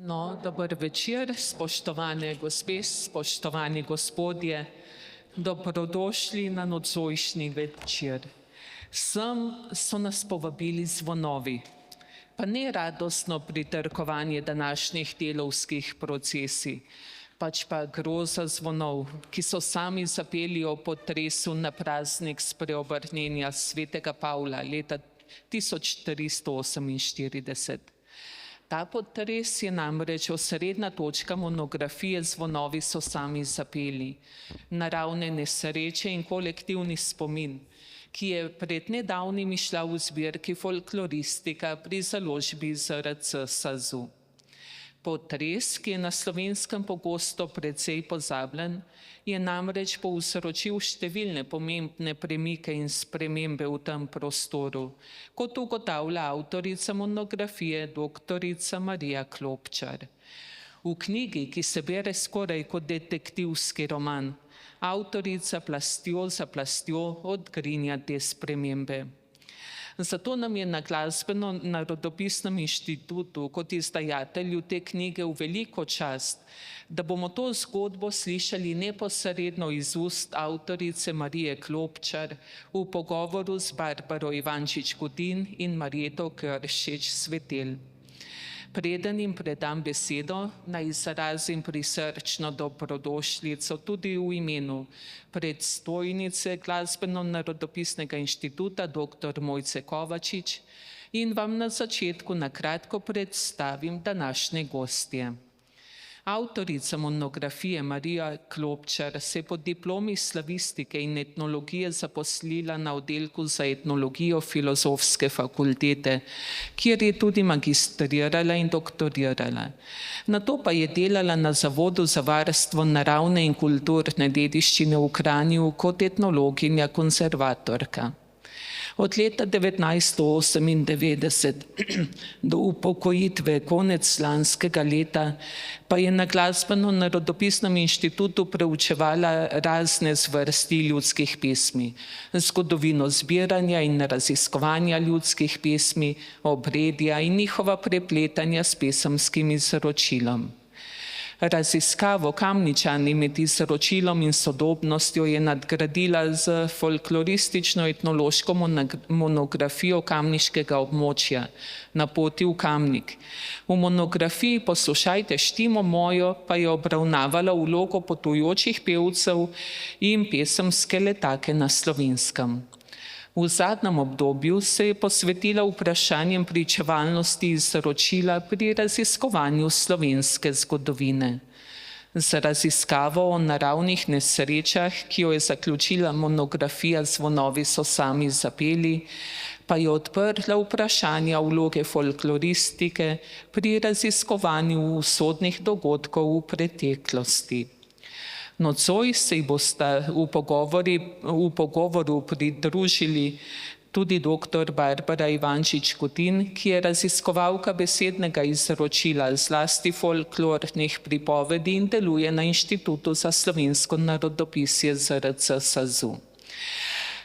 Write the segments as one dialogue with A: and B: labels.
A: No, dober večer, spoštovane gospe, spoštovani gospodje, dobrodošli na nocojšnji večer. Sem so nas povabili zvonovi, pa ne radostno pritrkovanje današnjih delovskih procesij, pač pa groza zvonov, ki so sami zapeli o potresu na praznik spreobrnjenja svetega Pavla leta 1448. Ta potres je namreč osrednja točka monografije Zvonovi so sami zapeli, naravne nesreče in kolektivni spomin, ki je pred nedavnim izšla v zbirki Folkloristika pri založbi ZRC SAZU. Potres, ki je na Slovenskem pogosto precej pozabljen, je namreč povzročil številne pomembne premike in spremembe v tem prostoru, kot ugotavlja avtorica monografije doktorica Marija Klopčar. V knjigi, ki se bere skoraj kot detektivski roman, avtorica plastjo za plastjo odgrinja te spremembe. Zato nam je na Glasbeno-narodopisnem inštitutu kot izdajatelju te knjige v veliko čast, da bomo to zgodbo slišali neposredno iz ust avtorice Marije Klopčar v pogovoru z Barbaro Ivančič Godin in Marjeto Kršič Svetelj. Preden jim predam besedo, naj izrazim prisrčno dobrodošlico tudi v imenu predstojnice Glasbeno-narodopisnega inštituta dr. Mojce Kovačič in vam na začetku na kratko predstavim današnje gostje. Avtorica monografije Marija Klopčar se je po diplomi slavistike in etnologije zaposlila na oddelku za etnologijo Filozofske fakultete, kjer je tudi magistrirala in doktorirala. Nato pa je delala na Zavodu za varstvo naravne in kulturne dediščine v Kranju kot etnologinja konzervatorka. Od leta 1998 do upokojitve konec lanskega leta pa je na Glasbeno-narodopisnem inštitutu preučevala razne zvrsti ljudskih pesmi, zgodovino zbiranja in raziskovanja ljudskih pesmi, obredja in njihova prepletanja s pesemskim izročilom. Raziskavo Kamničani med izročilom in sodobnostjo je nadgradila z folkloristično-etnološko monografijo kamniškega območja Na poti v Kamnik. V monografiji Poslušajte štimo mojo pa je obravnavala vlogo potujočih pevcev in pesemske letake na Slovenskem. V zadnjem obdobju se je posvetila vprašanjem pričevalnosti izročila pri raziskovanju slovenske zgodovine. Z raziskavo o naravnih nesrečah, ki jo je zaključila monografija Zvonovi so sami zapeli, pa je odprla vprašanja vloge folkloristike pri raziskovanju usodnih dogodkov v preteklosti. Nocoj se ji bosta v pogovoru pridružili tudi dr. Barbara Ivančič Godin, ki je raziskovalka besednega izročila zlasti folklornih pripovedi in deluje na Inštitutu za slovensko narodopisje ZRC SAZU.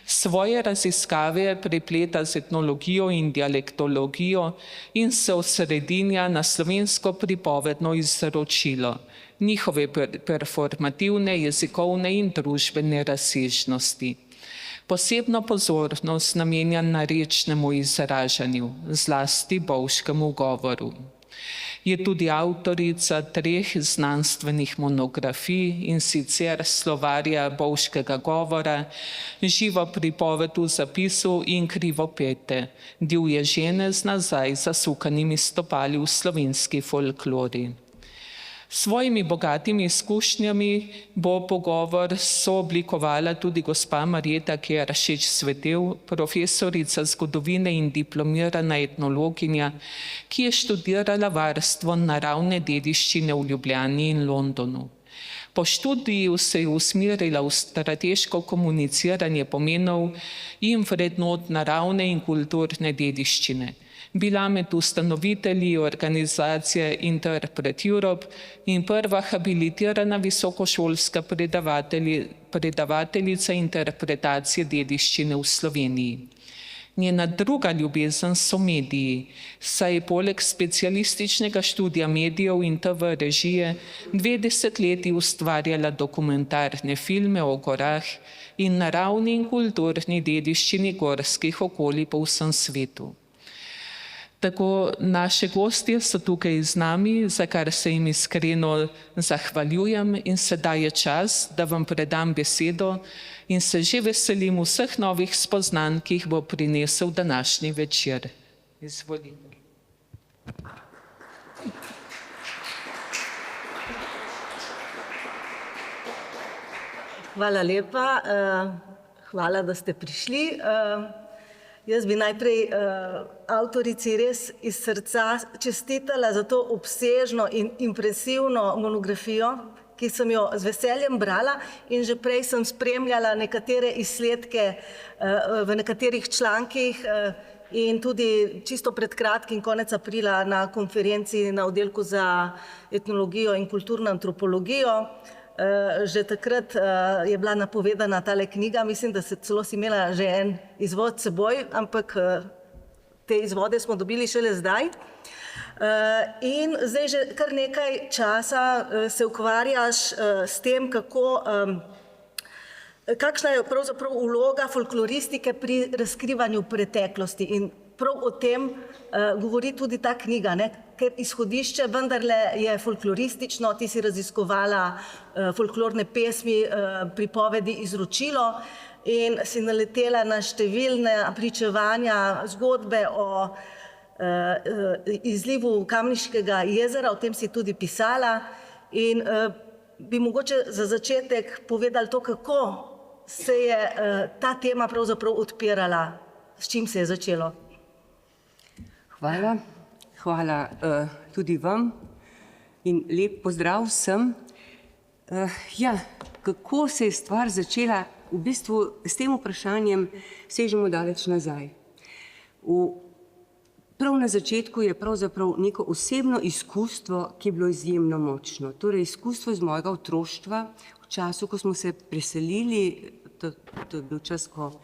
A: Svoje raziskave prepleta z etnologijo in dialektologijo in se osredinja na slovensko pripovedno izročilo, njihove performativne, jezikovne in družbene razsežnosti. Posebno pozornost namenja narečnemu izražanju, zlasti bovškemu govoru. Je tudi avtorica 3 znanstvenih monografij, in sicer Slovarja bovškega govora, Živo pripoved v zapisu in Krivopete, divje žene z nazaj zasukanimi stopali v slovenski folklori. Svojimi bogatimi izkušnjami bo pogovor sooblikovala tudi gospa Marjeta Kršič Svetelj, profesorica zgodovine in diplomirana etnologinja, ki je študirala varstvo naravne dediščine v Ljubljani in Londonu. Po študiju se je usmerila v strateško komuniciranje pomenov in vrednot naravne in kulturne dediščine. Bila med ustanovitelji organizacije Interpret Europe in prva habilitirana visokošolska predavateljica interpretacije dediščine v Sloveniji. Njena druga ljubezen so mediji, saj je poleg specialističnega študija medijev in TV režije 2 desetletji ustvarjala dokumentarne filme o gorah in naravni in kulturni dediščini gorskih okolij po vsem svetu. Tako naše gostje so tukaj z nami, za kar se jim iskreno zahvaljujem in sedaj je čas, da vam predam besedo in se že veselim vseh novih spoznanj, ki jih bo prinesel današnji večer. Izvolite.
B: Hvala lepa, hvala, da ste prišli. Jaz bi najprej avtorici res iz srca čestitala za to obsežno in impresivno monografijo, ki sem jo z veseljem brala in že prej sem spremljala nekatere izsledke v nekaterih člankih in tudi čisto pred kratkim, konec aprila, na konferenci na oddelku za etnologijo in kulturno antropologijo. Že takrat je bila napovedana tale knjiga, mislim, da celo si imela že en izvod s seboj, ampak te izvode smo dobili šele zdaj. In zdaj že kar nekaj časa se ukvarjaš s tem, kakšna je pravzaprav vloga folkloristike pri razkrivanju preteklosti. In prav o tem govori tudi ta knjiga, ker izhodišče vendarle je folkloristično, ti si raziskovala folklorne pesmi, pripovedi, izročilo in si naletela na številne pričevanja, zgodbe o izlivu Kamniškega jezera, o tem si tudi pisala in bi mogoče za začetek povedali to, kako se je ta tema pravzaprav odpirala, s čim se je začelo.
C: Hvala. Hvala tudi vam in lep pozdrav vsem. Kako se je stvar začela? V bistvu s tem vprašanjem sežemo daleč nazaj. Prav na začetku je pravzaprav neko osebno izkustvo, ki je bilo izjemno močno. Torej izkustvo iz mojega otroštva, v času, ko smo se preselili, to je bil čas, ko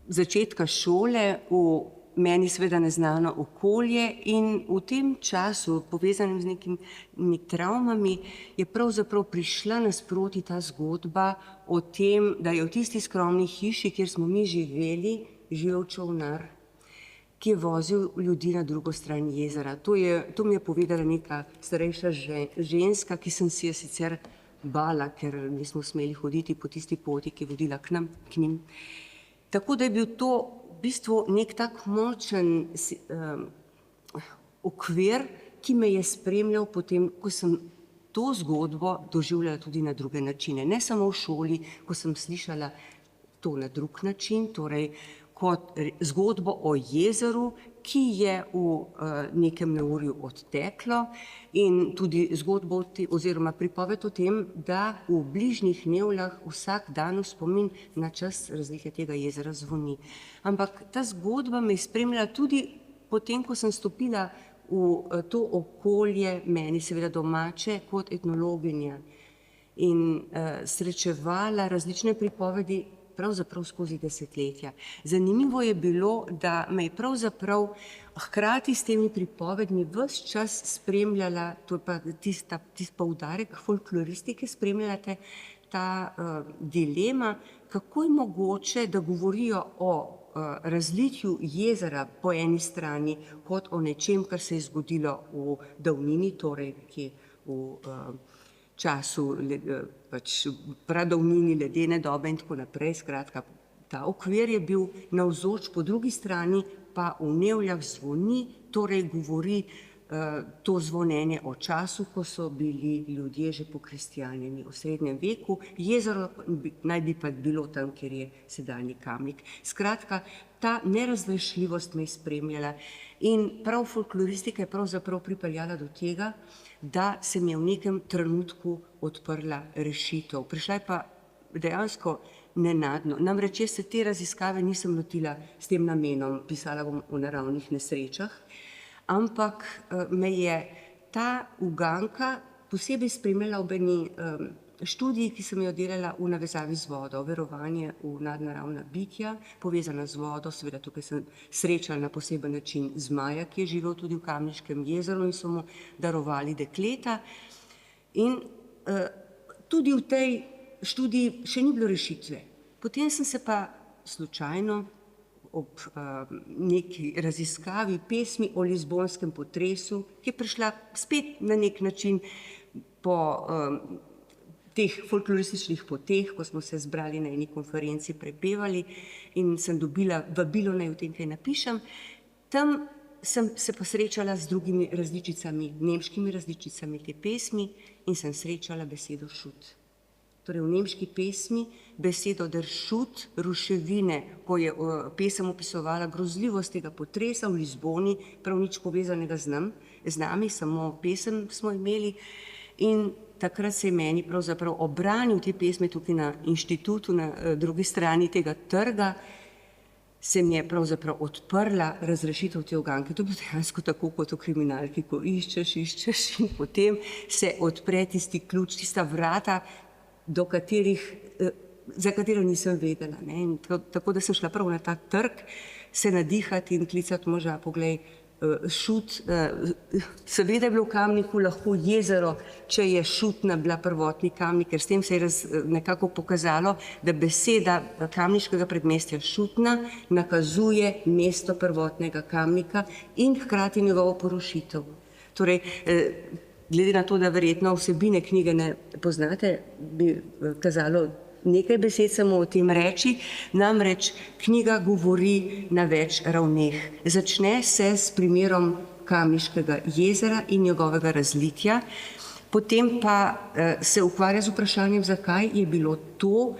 C: začetka šole, v meni seveda neznano okolje in v tem času, povezanem z nekimi travmami, je pravzaprav prišla nasproti ta zgodba o tem, da je v tisti skromni hiši, kjer smo mi živeli, živel čolnar, ki je vozil ljudi na drugo stran jezera. To mi je povedala neka starejša ženska, ki sem si je sicer bala, ker nismo smeli hoditi po tisti poti, ki je vodila k njim. Tako da je bil to v bistvu nek tak močen okvir, ki me je spremljal potem, ko sem to zgodbo doživljala tudi na druge načine. Ne samo v šoli, ko sem slišala to na drug način, torej kot zgodbo o jezeru, ki je v nekem neurju odteklo in tudi zgodbo oziroma pripoved o tem, da v bližnjih Nevljah vsak dan v spomin na čas razlike tega jezera zvoni. Ampak ta zgodba me je spremljala tudi potem, ko sem stopila v to okolje, meni seveda domače, kot etnologinja in srečevala različne pripovedi pravzaprav skozi desetletja. Zanimivo je bilo, da me je pravzaprav hkrati s temi pripovedmi ves čas spremljala, to je pa tisti poudarek folkloristike, spremljala ta dilema, kako je mogoče, da govorijo o razlitju jezera po eni strani kot o nečem, kar se je zgodilo v davnini, torej nekje v času pradavnini ledene dobe in tako naprej. Skratka, ta okvir je bil navzoč, po drugi strani pa v Nevljah zvoni, torej govori to zvonjenje o času, ko so bili ljudje že pokristjanjeni v srednjem veku. Jezero naj bi pa bilo tam, kjer je sedanji Kamnik. Skratka, ta nerazrešljivost me je spremljala in prav folkloristika je pravzaprav pripeljala do tega, da se mi je v nekem trenutku odprla rešitev. Prišla je pa dejansko nenadno. Namreč jaz se te raziskave nisem lotila s tem namenom, pisala bom o naravnih nesrečah, ampak me je ta uganka posebej spremljala ob eni študiji, ki sem jo delala v navezavi z vodo, verovanje v nadnaravna bitja, povezana z vodo, seveda tukaj sem srečala na poseben način zmaja, ki je živel tudi v Kamniškem jezeru in so mu darovali dekleta. In tudi v tej študiji še ni bilo rešitve. Potem sem se pa slučajno ob neki raziskavi pesmi o lizbonskem potresu, ki je prišla spet na nek način po teh folklorističnih poteh, ko smo se zbrali na eni konferenci, prepevali in sem dobila vabilo, naj o tem kaj napišem. Tam sem se pa srečala z drugimi različicami, nemškimi različicami te pesmi in sem srečala besedo šut. Torej v nemški pesmi besedo der šut, ruševine, ko je pesem opisovala grozljivost tega potresa v Lizboni, prav nič povezanega z nami, samo pesem smo imeli. In takrat se je meni pravzaprav obranil te pesme tukaj na inštitutu, na drugi strani tega trga, se mi je pravzaprav odprla razrešitev te uganke. To je bilo dejansko tako kot v kriminalki, ko iščeš in potem se odpre tisti ključ, tista vrata, za katero nisem vedela. Tako da sem šla prav na ta trg, se nadihati in klicati moža, poglej, šut, seveda je bilo v Kamniku lahko jezero, če je šutna bila prvotni Kamnik, ker s tem se je nekako pokazalo, da beseda kamniškega predmestja šutna nakazuje mesto prvotnega Kamnika in hkrati njegovo porušitev. Torej, glede na to, da verjetno vsebine knjige ne poznate, bi kazalo nekaj besed samo o tem reči, namreč knjiga govori na več ravneh. Začne se s primerom Kamniškega jezera in njegovega razlitja, potem pa se ukvarja z vprašanjem, zakaj je bilo to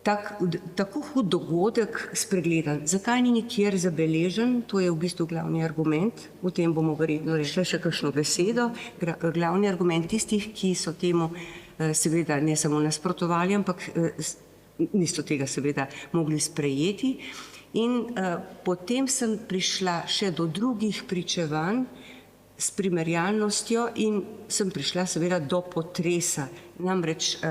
C: tako hud dogodek spregledan, zakaj ni nikjer zabeležen, to je v bistvu glavni argument, o tem bomo verjetno rekli še kakšno besedo, glavni argument tistih, ki so temu seveda ne samo nasprotovali, ampak niso tega seveda mogli sprejeti. In potem sem prišla še do drugih pričevanj s primerjalnostjo in sem prišla seveda do potresa. Namreč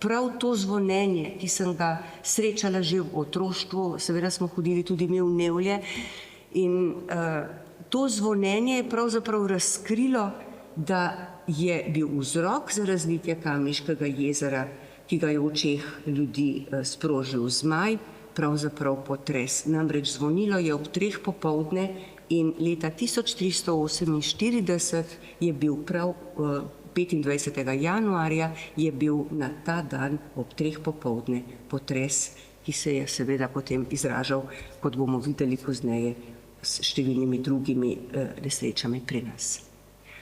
C: prav to zvonjenje, ki sem ga srečala že v otroštvu, seveda smo hodili tudi mi v Nevlje, in to zvonjenje je pravzaprav razkrilo, da je bil vzrok za razlitje Kamniškega jezera, ki ga je v očeh ljudi sprožil zmaj, pravzaprav potres. Namreč zvonilo je ob 3 popoldne in leta 1348 je bil prav 25. januarja je bil na ta dan ob 3 popoldne potres, ki se je seveda potem izražal, kot bomo videli pozneje, s številnimi drugimi nesrečami pri nas.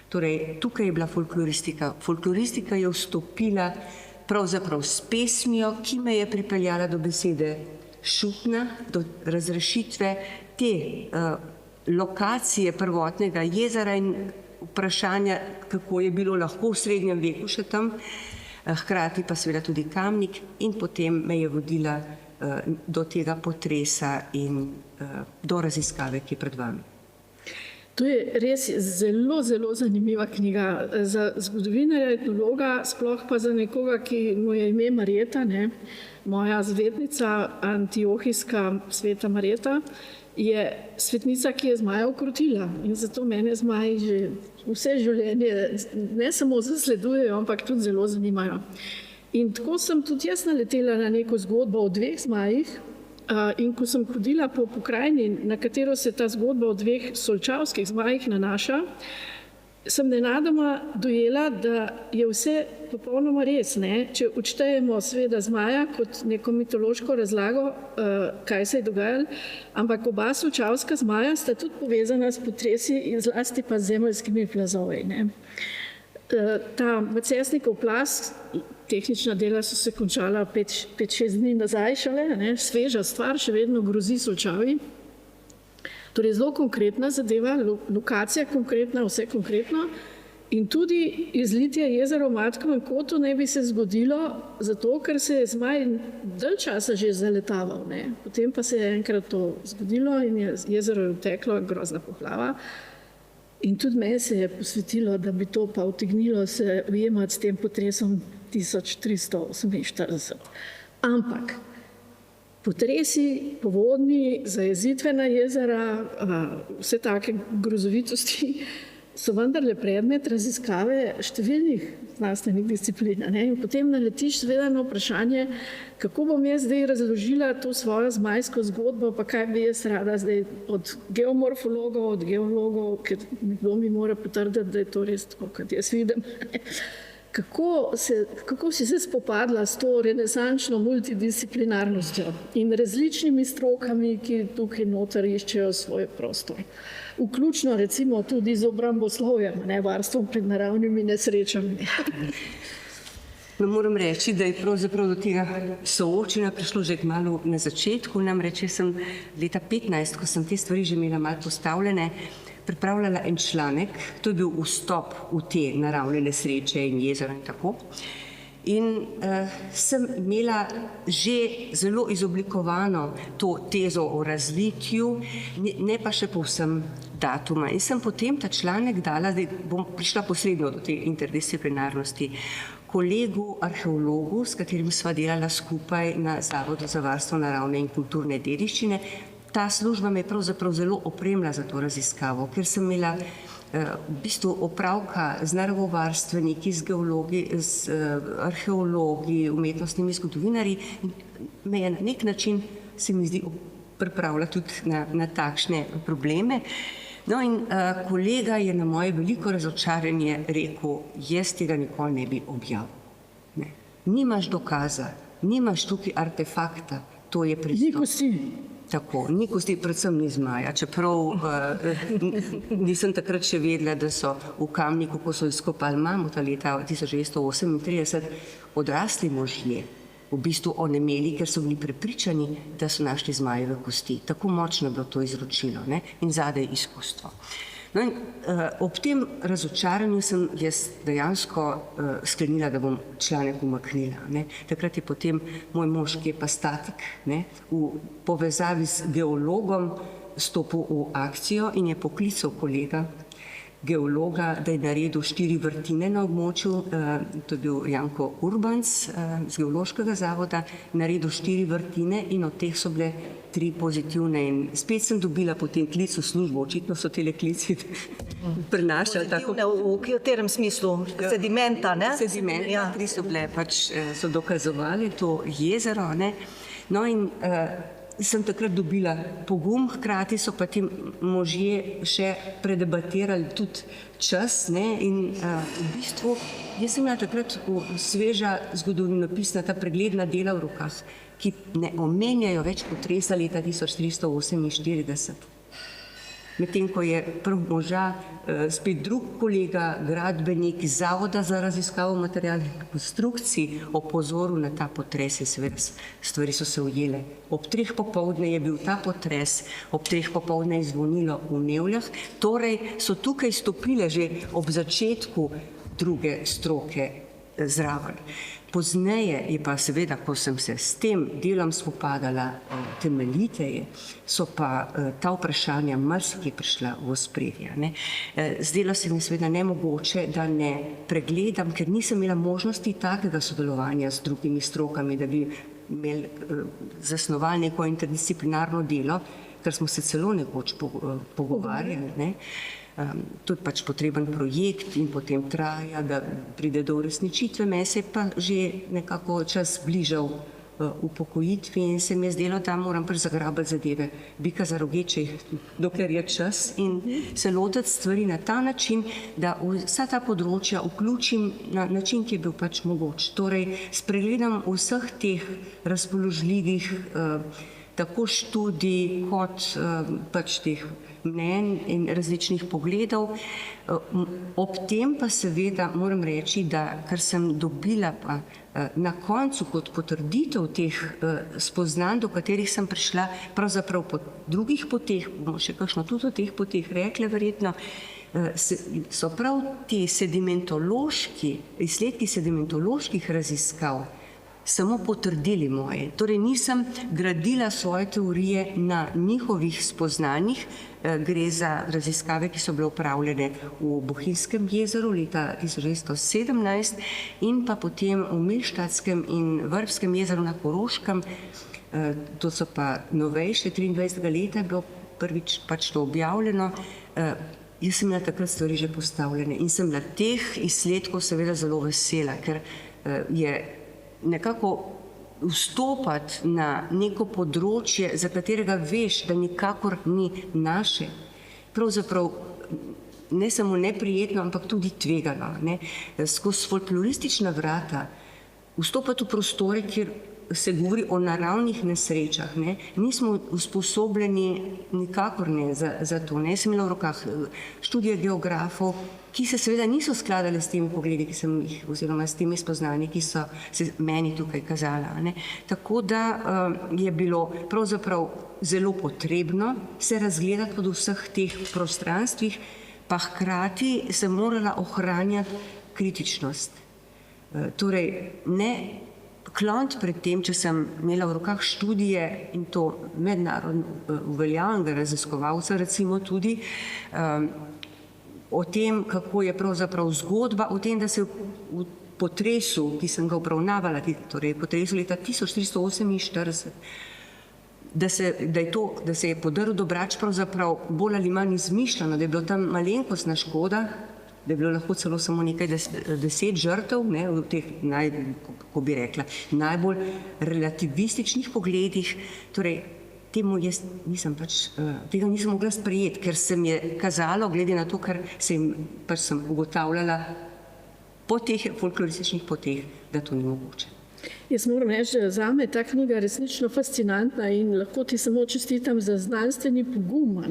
C: Torej, tukaj je bila folkloristika. Folkloristika je vstopila pravzaprav s pesmijo, ki me je pripeljala do besede šutna, do razrešitve te lokacije prvotnega jezera in vprašanja, kako je bilo lahko v srednjem veku še tam, hkrati pa seveda tudi Kamnik, in potem me je vodila do tega potresa in do raziskave, ki je pred vami.
D: To je res zelo, zelo zanimiva knjiga za zgodovinarja, etnologa, sploh pa za nekoga, ki mu je ime Marjeta, ne? Moja zvetnica, antiohijska sveta Marjeta, je svetnica, ki je zmaja ukrotila in zato mene zmaji že vse življenje ne samo zasledujejo, ampak tudi zelo zanimajo. In tako sem tudi jaz naletela na neko zgodbo o 2 zmajih, in ko sem hodila po pokrajini, na katero se ta zgodba o 2 solčavskih zmajih nanaša, sem nenadoma dojela, da je vse popolnoma res, ne? Če odštejemo seveda zmaja kot neko mitološko razlago, kaj se je dogajalo, ampak oba solčavska zmaja sta tudi povezana s potresi in zlasti pa z zemeljskimi plazovi, ne? Ta Macesnikov plaz, tehnična dela so se končala 5-6 dni nazaj šele, ne? Sveža stvar, še vedno grozi Solčavi. Torej zelo konkretna zadeva, lokacija konkretna, vse konkretno. In tudi izlitje jezera v Matkovem kotu ne bi se zgodilo, zato ker se je zmaj dalj časa že zaletaval, ne? Potem pa se je enkrat to zgodilo in jezero je uteklo, grozna poplava. In tudi meni se je posvetilo, da bi to pa utegnilo se ujemati s tem potresom 1348. Ampak potresi, povodni, zajezitvena jezera, vse take grozovitosti so vendarle predmet raziskave številnih znanstvenih disciplin. In potem naletiš seveda na vprašanje, kako bom jaz zdaj razložila to svojo zmajsko zgodbo, pa kaj bi jaz rada zdaj od geomorfologov, od geologov, ker nekdo mi mora potrditi, da je to res tako, kot jaz vidim. Kako si se spopadla s to renesančno multidisciplinarnostjo in različnimi strokami, ki tukaj noter iščejo svoj prostor? Vključno recimo tudi z obramboslovjem, varstvom pred naravnimi nesrečami.
C: No, moram reči, da je pravzaprav do tega soočenja prišlo že kmalu na začetku. Namreč sem leta 2015, ko sem te stvari že imela malo postavljene, pripravljala en članek, to je bil vstop v te naravne nesreče in jezera in tako. In sem imela že zelo izoblikovano to tezo o razlitju, ne pa še povsem datuma. In sem potem ta članek dala, zdaj bom prišla posredno do te interdisciplinarnosti, kolegu arheologu, s katerim sva delala skupaj na Zavodu za varstvo naravne in kulturne dediščine. Ta služba me je pravzaprav zelo opremila za to raziskavo, ker sem imela v bistvu opravka z naravovarstveniki, z geologi, z arheologi, umetnostnimi zgodovinarji. Me je na nek način, se mi zdi, pripravila tudi na takšne probleme. No in kolega je na moje veliko razočaranje rekel, jaz tega nikoli ne bi objavil. Nimaš dokaza, nimaš tukaj artefakta, to je pristop.
D: Ni kosti.
C: Tako, ni kosti, predvsem ni zmaja, čeprav nisem takrat še vedela, da so v Kamniku, ko so izkopali mamuta leta 1938, odrasli možje v bistvu onemeli, ker so bili prepričani, da so našli zmajeve kosti. Tako močno je bilo to izročilo, in zadaj izkustvo. No in ob tem razočaranju sem jaz dejansko sklenila, da bom članek umaknila. Takrat je potem moj mož, ki je pa statik, v povezavi z geologom stopil v akcijo in je poklical kolega geologa, da je naredil 4 vrtine na območju, to je bil Janko Urbanc z Geološkega zavoda, naredil 4 vrtine in od teh so bile 3 pozitivne. In spet sem dobila potem klic v službo, očitno so tele klici prenašali.
B: Pozitivne v katerem smislu? Sedimenta, ne?
C: Sedimenta, 3 so bile, pač so dokazovali to jezero, No in sem takrat dobila pogum, hkrati so pa ti možje še predebatirali tudi čas, in v bistvu jaz sem imela takrat sveža zgodovinopisna ta pregledna dela v rokah, ki ne omenjajo več potresa leta 1348. Medtem ko je prav moža spet drug kolega, gradbenik iz Zavoda za raziskavo materialnih konstrukcij opozoril na ta potres in seveda stvari so se ujele. Ob 3 popoldne je bil ta potres, ob 3 popoldne je zvonilo v Nevljah, torej so tukaj stopile že ob začetku druge stroke zraven. Pozneje je pa seveda, ko sem se s tem delom spopadala temeljiteje, so pa ta vprašanja marsikje prišla v ospredje. Zdelo se mi seveda nemogoče, da ne pregledam, ker nisem imela možnosti takega sodelovanja z drugimi strokami, da bi imeli zasnovali neko interdisciplinarno delo, ker smo se celo nekoč pogovarjali. To je pač potreben projekt in potem traja, da pride do uresničitve. Meni se je pa že nekako čas bližal upokojitvi in se mi je zdelo, da moram zagrabiti zadeve bika za rogeče, dokler je čas in se lotiti stvari na ta način, da vsa ta področja vključim na način, ki je bil pač mogoč. Torej, spregledam vseh teh razpoložljivih tako študij kot pač teh mnenj in različnih pogledov. Ob tem pa seveda moram reči, da kar sem dobila pa na koncu kot potrditev teh spoznanj, do katerih sem prišla pravzaprav po drugih poteh, bomo še kakšno tudi o teh poteh rekli verjetno, so prav ti sedimentološki, izsledki sedimentoloških raziskav samo potrdili moje. Torej nisem gradila svoje teorije na njihovih spoznanjih. Gre za raziskave, ki so bile upravljene v Bohinjskem jezeru leta 1917 in pa potem v Milštatskem in Vrbskem jezeru na Koroškem. To so pa novejše, 23. leta je bilo prvič pač to objavljeno. Jaz sem imela takrat stvari že postavljene in sem bila teh izsledkov seveda zelo vesela, ker je nekako vstopati na neko področje, za katerega veš, da nikakor ni naše, pravzaprav ne samo neprijetno, ampak tudi tvegano. Skozi folkloristična vrata vstopati v prostore, kjer se govori o naravnih nesrečah. Nismo usposobljeni nikakor ne za to. Jaz sem imela v rokah študije geografov, ki se seveda niso skladali s temi pogledi, ki sem jih, oziroma s temi spoznanji, ki so se meni tukaj kazala. Tako da je bilo pravzaprav zelo potrebno se razgledati po vseh teh prostranstvih, pa hkrati sem morala ohranjati kritičnost. Torej, ne klont pred tem, če sem imela v rokah študije in to mednarodno uveljavljenega raziskovalca, recimo tudi o tem, kako je pravzaprav zgodba, o tem, da se v potresu, ki sem ga obravnavala, torej potresu leta 1448, da se je podrl Dobrač pravzaprav bolj ali manj izmišljeno, da je bilo tam malenkostna škoda, da je bilo lahko celo samo nekaj 10 žrtev v teh, kako bi rekla, najbolj relativističnih pogledih. Torej, tega nisem mogla sprejeti, ker se mi je kazalo, glede na to, kar sem ugotavljala po teh folklorističnih poteh, da to ni mogoče.
D: Jaz moram reči, da zame je ta knjiga resnično fascinantna in lahko ti samo čestitam za znanstveni pogum,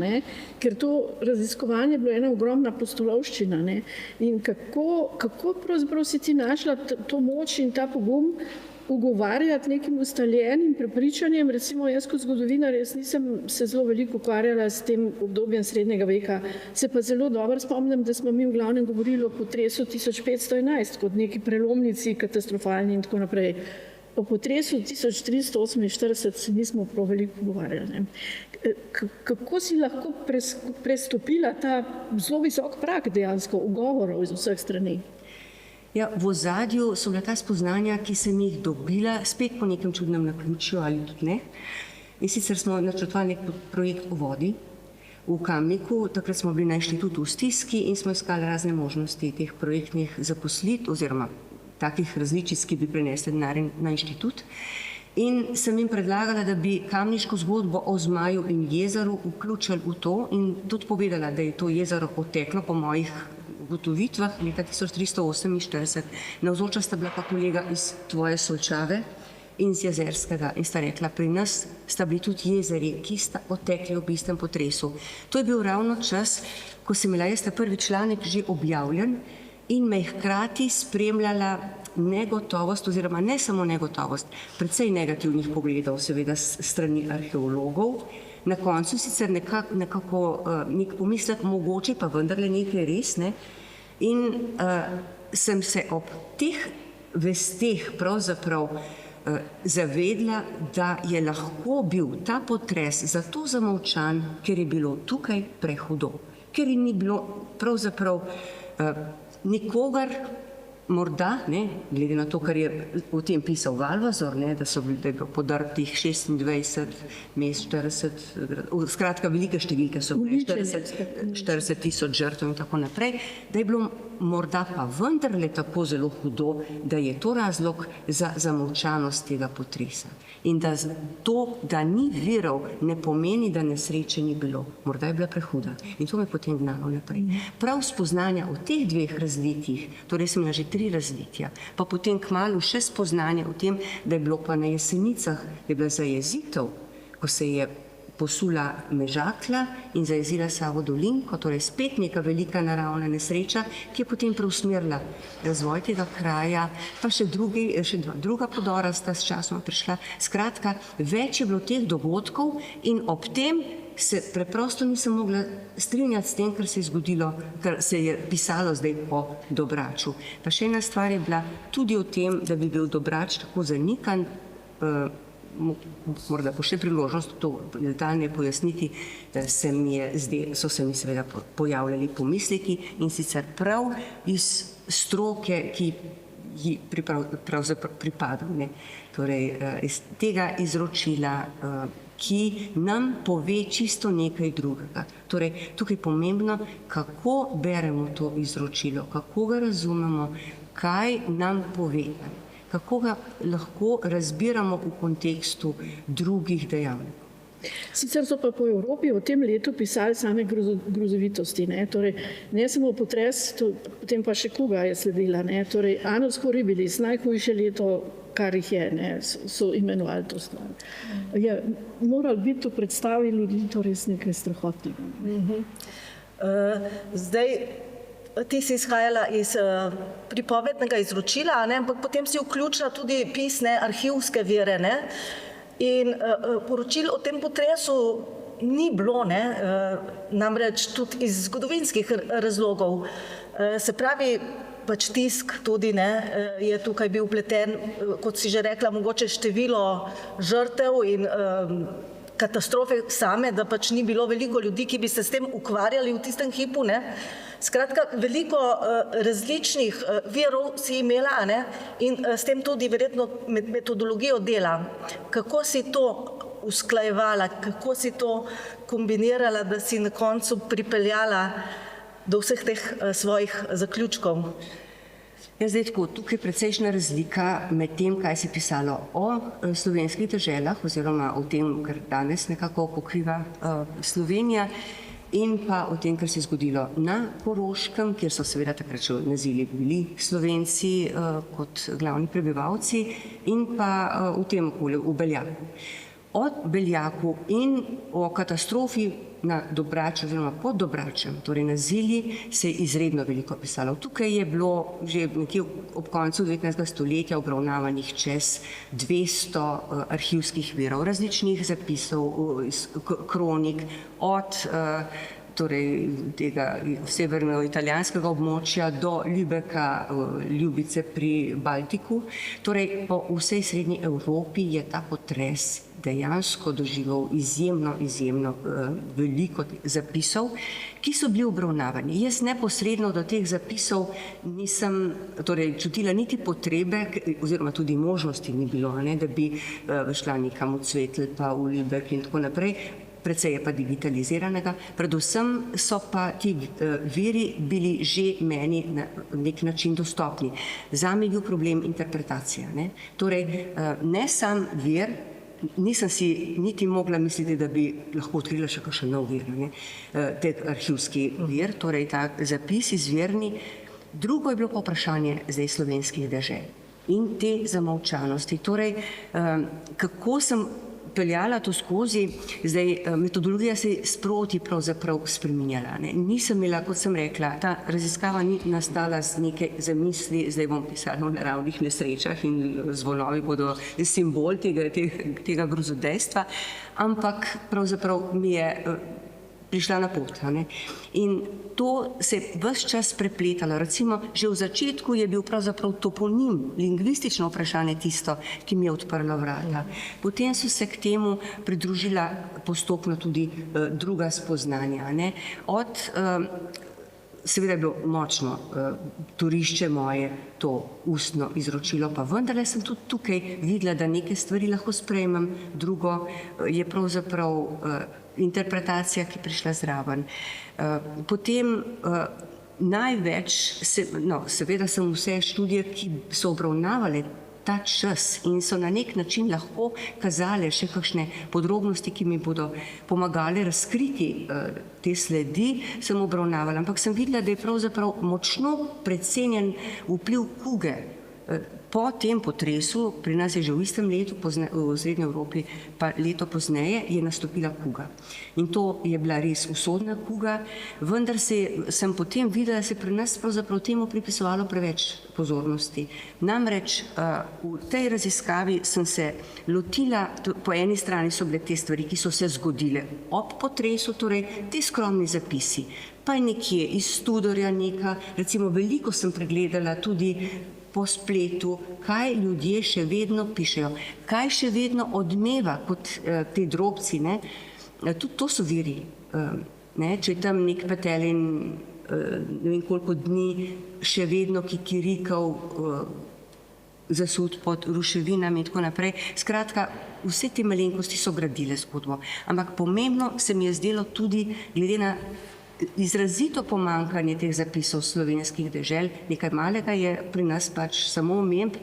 D: ker to raziskovanje je bilo ena ogromna pustolovščina. In kako pravzaprav si ti našla to moč in ta pogum ugovarjati nekim ustaljenim prepričanjem. Recimo jaz kot zgodovinar, jaz nisem se zelo veliko ukvarjala s tem obdobjem srednjega veka. Se pa zelo dobro spomnim, da smo mi v glavnem govorili o potresu 1511 kot neki prelomnici, katastrofalni in tako naprej. O potresu 1348 se nismo prav veliko pogovarjali. Kako si lahko prestopila ta zelo visok prag dejansko ugovorov iz vseh strani?
C: Ja, v ozadju so bila ta spoznanja, ki sem jih dobila, spet po nekem čudnem naključju ali tudi ne. In sicer smo načrtovali nek projekt o vodi v Kamniku, takrat smo bili na inštitutu v stiski in smo iskali razne možnosti teh projektnih zaposlitev oziroma takih različic, ki bi prinesli denar na inštitut. In sem jim predlagala, da bi kamniško zgodbo o zmaju in jezeru vključili v to in tudi povedala, da je to jezero poteklo po mojih ugotovitvah leta 1348. Navzoča sta bila pa kolega iz tvoje Solčave in z Jezerskega in sta rekla, pri nas sta bili tudi jezeri, ki sta potekli v istem potresu. To je bil ravno čas, ko sem imela jaz ta prvi članek že objavljen in me je hkrati spremljala negotovost, oziroma ne samo negotovost, precej negativnih pogledov, seveda strani arheologov. Na koncu sicer nekako nek pomislek, mogoče pa vendarle nekaj res. In sem se ob teh vesteh pravzaprav zavedla, da je lahko bil ta potres zato zamolčan, ker je bilo tukaj prehudo. Ker ni bilo pravzaprav nikogar, morda, glede na to, kar je o tem pisal Valvazor, da je bilo podrtih 26 mest, 40, skratka velike številke so bile, 40 tisoč žrtev in tako naprej, da je bilo morda pa vendarle tako zelo hudo, da je to razlog za zamolčanost tega potresa. In da to, da ni virov, ne pomeni, da nesreče ni bilo. Morda je bila prehuda. In to me potem gnalo naprej. Prav spoznanja o teh dveh razlitjih, torej sem imela že 3 razlitja, pa potem kmalu še spoznanje o tem, da je bilo pa na Jesenicah, da je bila zajezitev, ko se je posula Mežakla in zajezila Savo Dolinko, torej spet neka velika naravna nesreča, ki je potem preusmerila razvoj tega kraja, pa še druga podora sta s časom prišla. Skratka, več je bilo teh dogodkov in ob tem se preprosto nisem mogla strinjati s tem, kar se je zgodilo, kar se je pisalo zdaj po Dobraču. Pa še ena stvar je bila tudi o tem, da bi bil Dobrač tako zanikan, morda bo še priložnost to detaljne pojasniti, so se mi seveda pojavljali pomisleki in sicer prav iz stroke, ki ji pravzaprav pripadam, torej iz tega izročila, ki nam pove čisto nekaj drugega. Torej, tukaj je pomembno, kako beremo to izročilo, kako ga razumemo, kaj nam pove, kako ga lahko razbiramo v kontekstu drugih dejavnikov.
D: Sicer so pa po Evropi v tem letu pisali same grozovitosti, torej ne samo potres, potem pa še kuga je sledila, torej Annus Horribilis, najhujše leto, kar jih je, so imenovali to stvar. Je moral biti v predstavi ljudi to res nekaj strahotnega.
B: Zdaj, ti si izhajala iz pripovednega izročila, ampak potem si vključila tudi pisne arhivske vire, in poročil o tem potresu ni bilo, namreč tudi iz zgodovinskih razlogov. Se pravi, pač tisk tudi je tukaj bil vpleten, kot si že rekla, mogoče število žrtev in katastrofe same, da pač ni bilo veliko ljudi, ki bi se s tem ukvarjali v tistem hipu. Skratka, veliko različnih virov si imela in s tem tudi verjetno metodologijo dela. Kako si to usklajevala, kako si to kombinirala, da si na koncu pripeljala do vseh teh svojih zaključkov?
C: Zdaj tako, tukaj je precejšnja razlika med tem, kaj se je pisalo o slovenskih deželah oziroma o tem, kar danes nekako pokriva Slovenija, in pa o tem, kar se je zgodilo na Koroškem, kjer so seveda takrat še nazili bili Slovenci kot glavni prebivalci, in pa v tem okolju, v Beljaku. O Beljaku in o katastrofi na Dobraču oziroma pod Dobračem, torej na Zilji, se je izredno veliko pisalo. Tukaj je bilo že nekje ob koncu 19. stoletja obravnavanih čez 200 arhivskih virov, različnih zapisov, kronik, od tega severno-italijanskega območja do Lübecka, Ljubice pri Baltiku. Torej, po vsej srednji Evropi je ta potres dejansko doživel izjemno veliko zapisov, ki so bili obravnavani. Jaz neposredno do teh zapisov nisem čutila niti potrebe, oziroma tudi možnosti ni bilo, da bi šla nekam v Cvetl pa v Lübeck in tako naprej. Precej je pa digitaliziranega. Predvsem so pa ti viri bili že meni na nek način dostopni. Zame je bil problem interpretacija. Torej, ne sam vir, nisem si niti mogla misliti, da bi lahko odkrila še kakšen nov vir, arhivski vir, torej ta zapis izvirni. Drugo je bilo pa vprašanje zdaj slovenskih dežel in te zamolčanosti. Torej, kako sem peljala to skozi, zdaj metodologija se je sproti pravzaprav spreminjala. Nisem imela, kot sem rekla, ta raziskava ni nastala z neke zamisli, zdaj bom pisala o naravnih nesrečah in zvonovi bodo simbol tega grozodejstva, ampak pravzaprav mi je prišla na pot. In to se je ves čas prepletalo. Recimo, že v začetku je bil pravzaprav toponim, lingvistično vprašanje tisto, ki mi je odprlo vrata. Potem so se k temu pridružila postopno tudi druga spoznanja. Seveda je bilo močno turišče moje to ustno izročilo, pa vendarle sem tudi tukaj videla, da neke stvari lahko sprejmem, drugo je pravzaprav interpretacija, ki je prišla zraven. Potem največ, seveda sem vse študije, ki so obravnavale ta čas in so na nek način lahko kazale še kakšne podrobnosti, ki mi bodo pomagale razkriti te sledi, sem obravnavala. Ampak sem videla, da je pravzaprav močno precenjen vpliv kuge Po tem potresu, pri nas je že v istem letu, v Srednji Evropi pa leto pozneje, je nastopila kuga. In to je bila res usodna kuga, vendar sem potem videla, da se pri nas pravzaprav temu pripisovalo preveč pozornosti. Namreč v tej raziskavi sem se lotila, po eni strani so bile te stvari, ki so se zgodile ob potresu, torej ti skromni zapisi, pa je nekje iz Studorja neka, recimo veliko sem pregledala tudi po spletu, kaj ljudje še vedno pišejo, kaj še vedno odmeva kot te drobci, ne? Tudi to so viri, ne? Če je tam nek Petelin, ne vem koliko dni, še vedno kikirikal, zasut pod ruševinami in tako naprej. Skratka, vse te malenkosti so gradile zgodbo, ampak pomembno se mi je zdelo tudi, glede na izrazito pomanjkanje teh zapisov slovenskih dežel, nekaj malega je pri nas pač samo omemb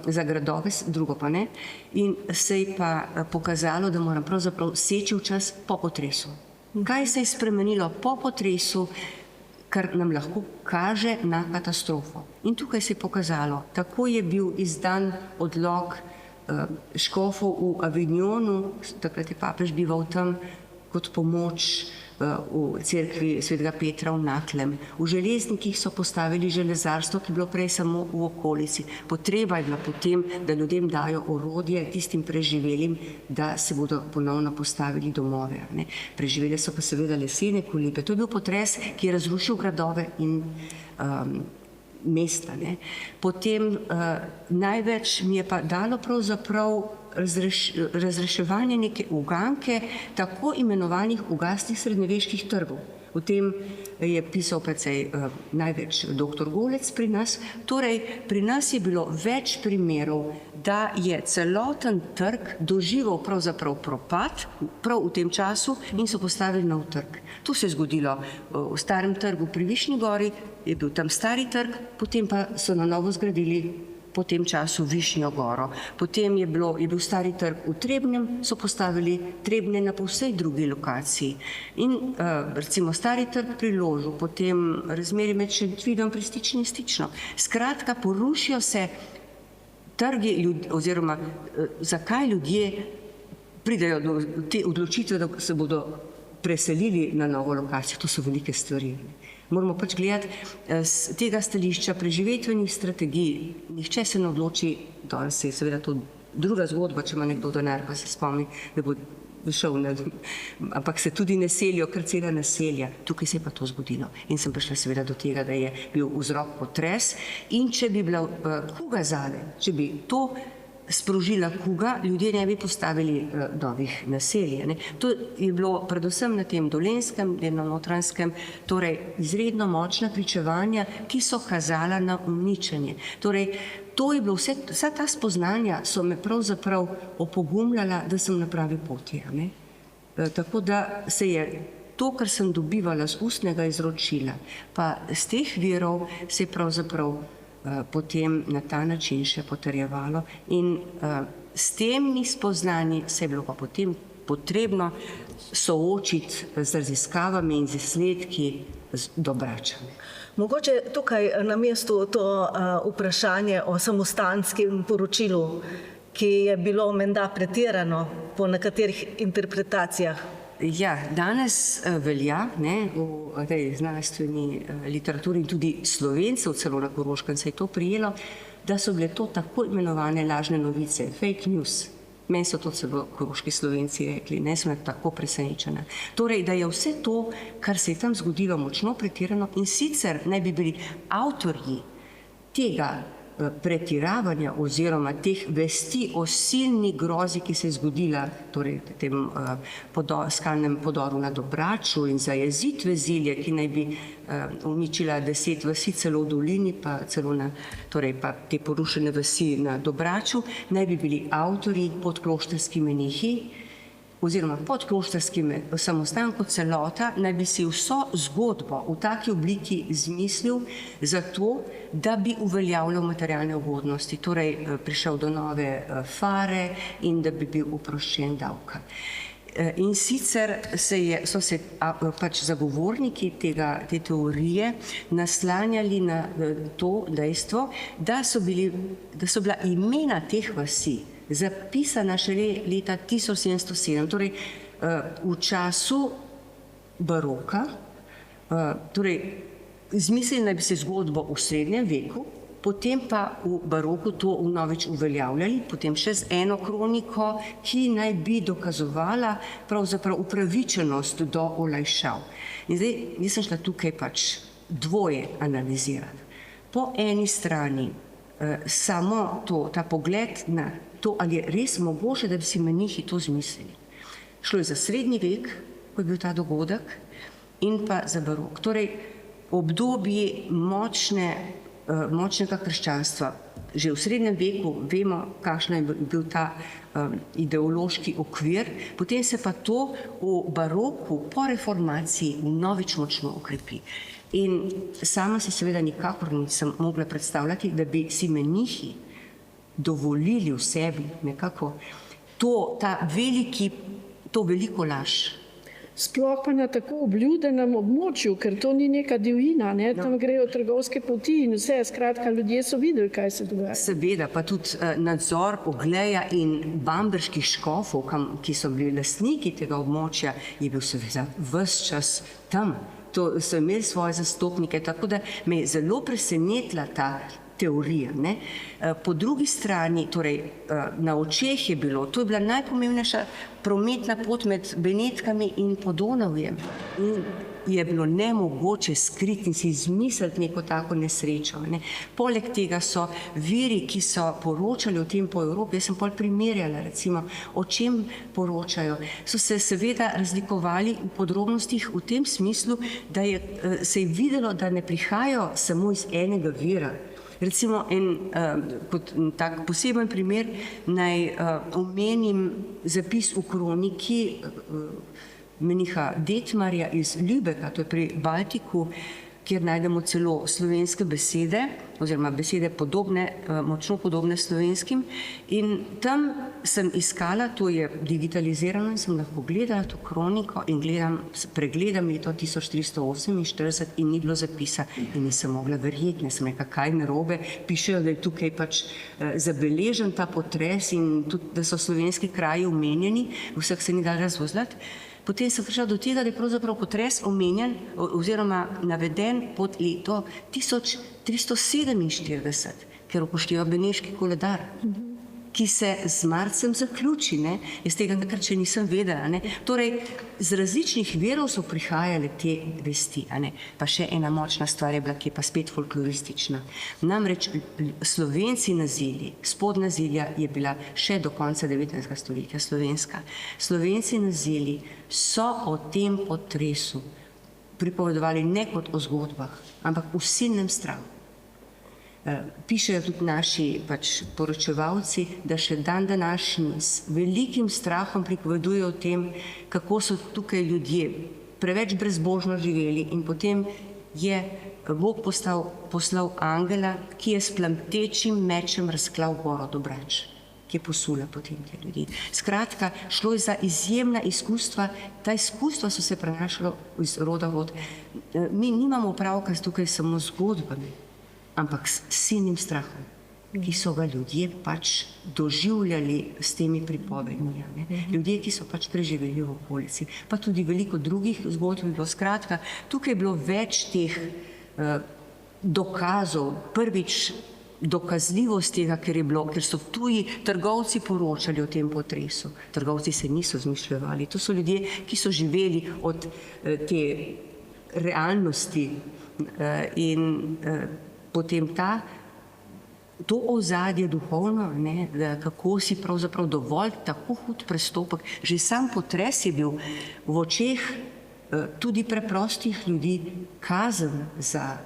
C: za gradove, drugo pa ne, in se je pa pokazalo, da moram pravzaprav seči v čas po potresu. Kaj se je spremenilo po potresu, kar nam lahko kaže na katastrofo. In tukaj se je pokazalo, tako je bil izdan odlok škofov v Avignonu, takrat je papež bival tam kot pomoč v cerkvi svetega Petra v Naklem. V Železnikih so postavili železarstvo, ki je bilo prej samo v okolici. Potreba je bila potem, da ljudem dajo orodje, tistim preživelim, da se bodo ponovno postavili domove. Ne? Preživele so pa seveda lesene kolibe. To je bil potres, ki je razrušil gradove in mesta. Ne? Potem največ mi je pa dalo pravzaprav razreševanje neke uganke tako imenovanih ugasnih srednjeveških trgov. O tem je pisal precej največ dr. Golec pri nas. Torej, pri nas je bilo več primerov, da je celoten trg doživel pravzaprav propad prav v tem času in so postavili nov trg. To se je zgodilo v starem trgu pri Višnji gori, je bil tam stari trg, potem pa so na novo zgradili po tem času Višnjo goro. Potem je bil stari trg v Trebnjem, so postavili Trebnje na povsej drugi lokaciji. In recimo stari trg pri Ložu, potem razmerje med Šentvidom pri Stični in Stično. Skratka, porušijo se trgi, oziroma zakaj ljudje pridejo do te odločitve, da se bodo preselili na novo lokacijo. To so velike stvari. Moramo pač gledati z tega stališča preživetvenih strategij. Nihče se ne odloči, danes je seveda to druga zgodba, če ima nekdo denar, pa se spomni, da bo šel, ampak se tudi ne selijo, kar cela naselja. Tukaj se je pa to zgodilo. In sem prišla seveda do tega, da je bil vzrok potres in če bi bila kuga zadaj, če bi to sprožila kuga, ljudje ne bi postavili novih naselij. Ne. To je bilo predvsem na tem Dolenjskem, na Notranjskem, torej izredno močna pričevanja, ki so kazala na uničenje. Torej, to je bilo vsa ta spoznanja so me pravzaprav opogumljala, da sem na pravi poti. Ne. Tako da se je to, kar sem dobivala z ustnega izročila, pa z teh virov se je pravzaprav potem na ta način še potrjevalo in s temi spoznanji se je bilo pa potem potrebno soočiti z raziskavami in z izsledki do Brača.
B: Mogoče tukaj na mestu to vprašanje o samostanskem poročilu, ki je bilo menda pretirano po nekaterih interpretacijah.
C: Ja, danes velja v tej znanstveni literaturi in tudi Slovencev celo na Koroškem se je to prijelo, da so bile to tako imenovane lažne novice, fake news. Meni so to celo koroški Slovenci rekli, ne sem tako presenečena. Torej, da je vse to, kar se je tam zgodilo, močno pretirano in sicer naj bi bili avtorji tega pretiravanja oziroma teh vesti o silni grozi, ki se je zgodila, torej tem skalnem podoru na Dobraču in zajezitve Zilje, ki naj bi uničila 10 vasi celo v dolini, pa celo torej pa te porušene vasi na Dobraču, naj bi bili avtorji podkloštrski menihi, oziroma podkloštrski samostan kot celota, naj bi si vso zgodbo v taki obliki izmislil zato, da bi uveljavljal materialne ugodnosti, torej prišel do nove fare in da bi bil oproščen davka. In sicer so se pač zagovorniki te teorije naslanjali na to dejstvo, da so bila imena teh vasi zapisana šele leta 1707, torej v času baroka, torej izmislili naj bi se zgodbo v srednjem veku, potem pa v baroku to vnovič uveljavljali, potem še z eno kroniko, ki naj bi dokazovala pravzaprav upravičenost do olajšav. In zdaj, jaz sem šla tukaj pač dvoje analizirati. Po eni strani samo ta pogled na to, ali je res mogoče, da bi si menihi to zmislili. Šlo je za srednji vek, ko je bil ta dogodek, in pa za barok. Torej, obdobje močnega krščanstva. Že v srednjem veku vemo, kakšen je bil ta ideološki okvir, potem se pa to v baroku po reformaciji vnovič močno okrepi. In sama si seveda nikakor nisem mogla predstavljati, da bi si menihi dovolili v sebi nekako to veliko laž.
D: Sploh pa na tako obljudenem območju, ker to ni neka divjina, ne? Tam grejo trgovske poti in vse, skratka, ljudje so videli, kaj se dogaja.
C: Seveda, pa tudi nadzor Ogleja in bamberških škofov, ki so bili lastniki tega območja, je bil seveda ves čas tam. To so imeli svoje zastopnike, tako da me je zelo presenetila ta teorija. Ne? Po drugi strani, torej na očeh je bilo, to je bila najpomembnejša prometna pot med Benetkami in Podonavjem. In je bilo nemogoče skriti in si izmisliti neko tako nesrečo. Ne? Poleg tega so viri, ki so poročali o tem po Evropi, jaz sem pol primerjala, recimo, o čem poročajo, so se seveda razlikovali v podrobnostih v tem smislu, da se je videlo, da ne prihajajo samo iz enega vira. Recimo, kot tak poseben primer naj omenim zapis v kroniki meniha Detmarja iz Lübecka, to je pri Baltiku, kjer najdemo celo slovenske besede, oziroma besede močno podobne slovenskim. In tam sem iskala, to je digitalizirano in sem lahko gledala to kroniko in pregledam leto 1348 in ni bilo zapisa in nisem mogla verjeti, sem rekla, kaj narobe, pišejo, da je tukaj pač zabeležen ta potres in tudi, da so slovenski kraji omenjeni, vseh se ni dalo razvozljati. Potem sem prišla do tega, da je pravzaprav potres omenjen oziroma naveden pod leto 1347, ker upošteva beneški koledar, ki se z marcem zaključi. Jaz tega takrat še nisem vedela. Torej, z različnih virov so prihajale te vesti. Pa še ena močna stvar je bila, ki je pa spet folkloristična. Namreč Slovenci na Zilji, spodnja Zilja je bila še do konca 19. stoletja slovenska. Slovenci na Zilji so o tem potresu pripovedovali ne kot o zgodbah, ampak v silnem strahu. Pišejo tudi naši poročevalci, da še dan današnji s velikim strahom pripovedujejo o tem, kako so tukaj ljudje preveč brezbožno živeli in potem je Bog poslal angela, ki je s plamtečim mečem razklal goro Dobrač, ki je posula potem te ljudi. Skratka, šlo je za izjemna izkustva, ta izkustva so se prenašala iz roda v rod. Mi nimamo opravka tukaj samo z zgodbami, ampak s silnim strahom, ki so ga ljudje pač doživljali s temi pripovedmi. Ljudje, ki so pač preživeli v okolici. Pa tudi veliko drugih zgodb je bilo. Skratka, tukaj je bilo več teh dokazov. Prvič dokazljivost tega, ker so tuji trgovci poročali o tem potresu. Trgovci se niso izmišljevali. To so ljudje, ki so živeli od te realnosti in potem to ozadje duhovno, kako si pravzaprav dovolj tako hud prestopek. Že sam potres je bil v očeh tudi preprostih ljudi kazen za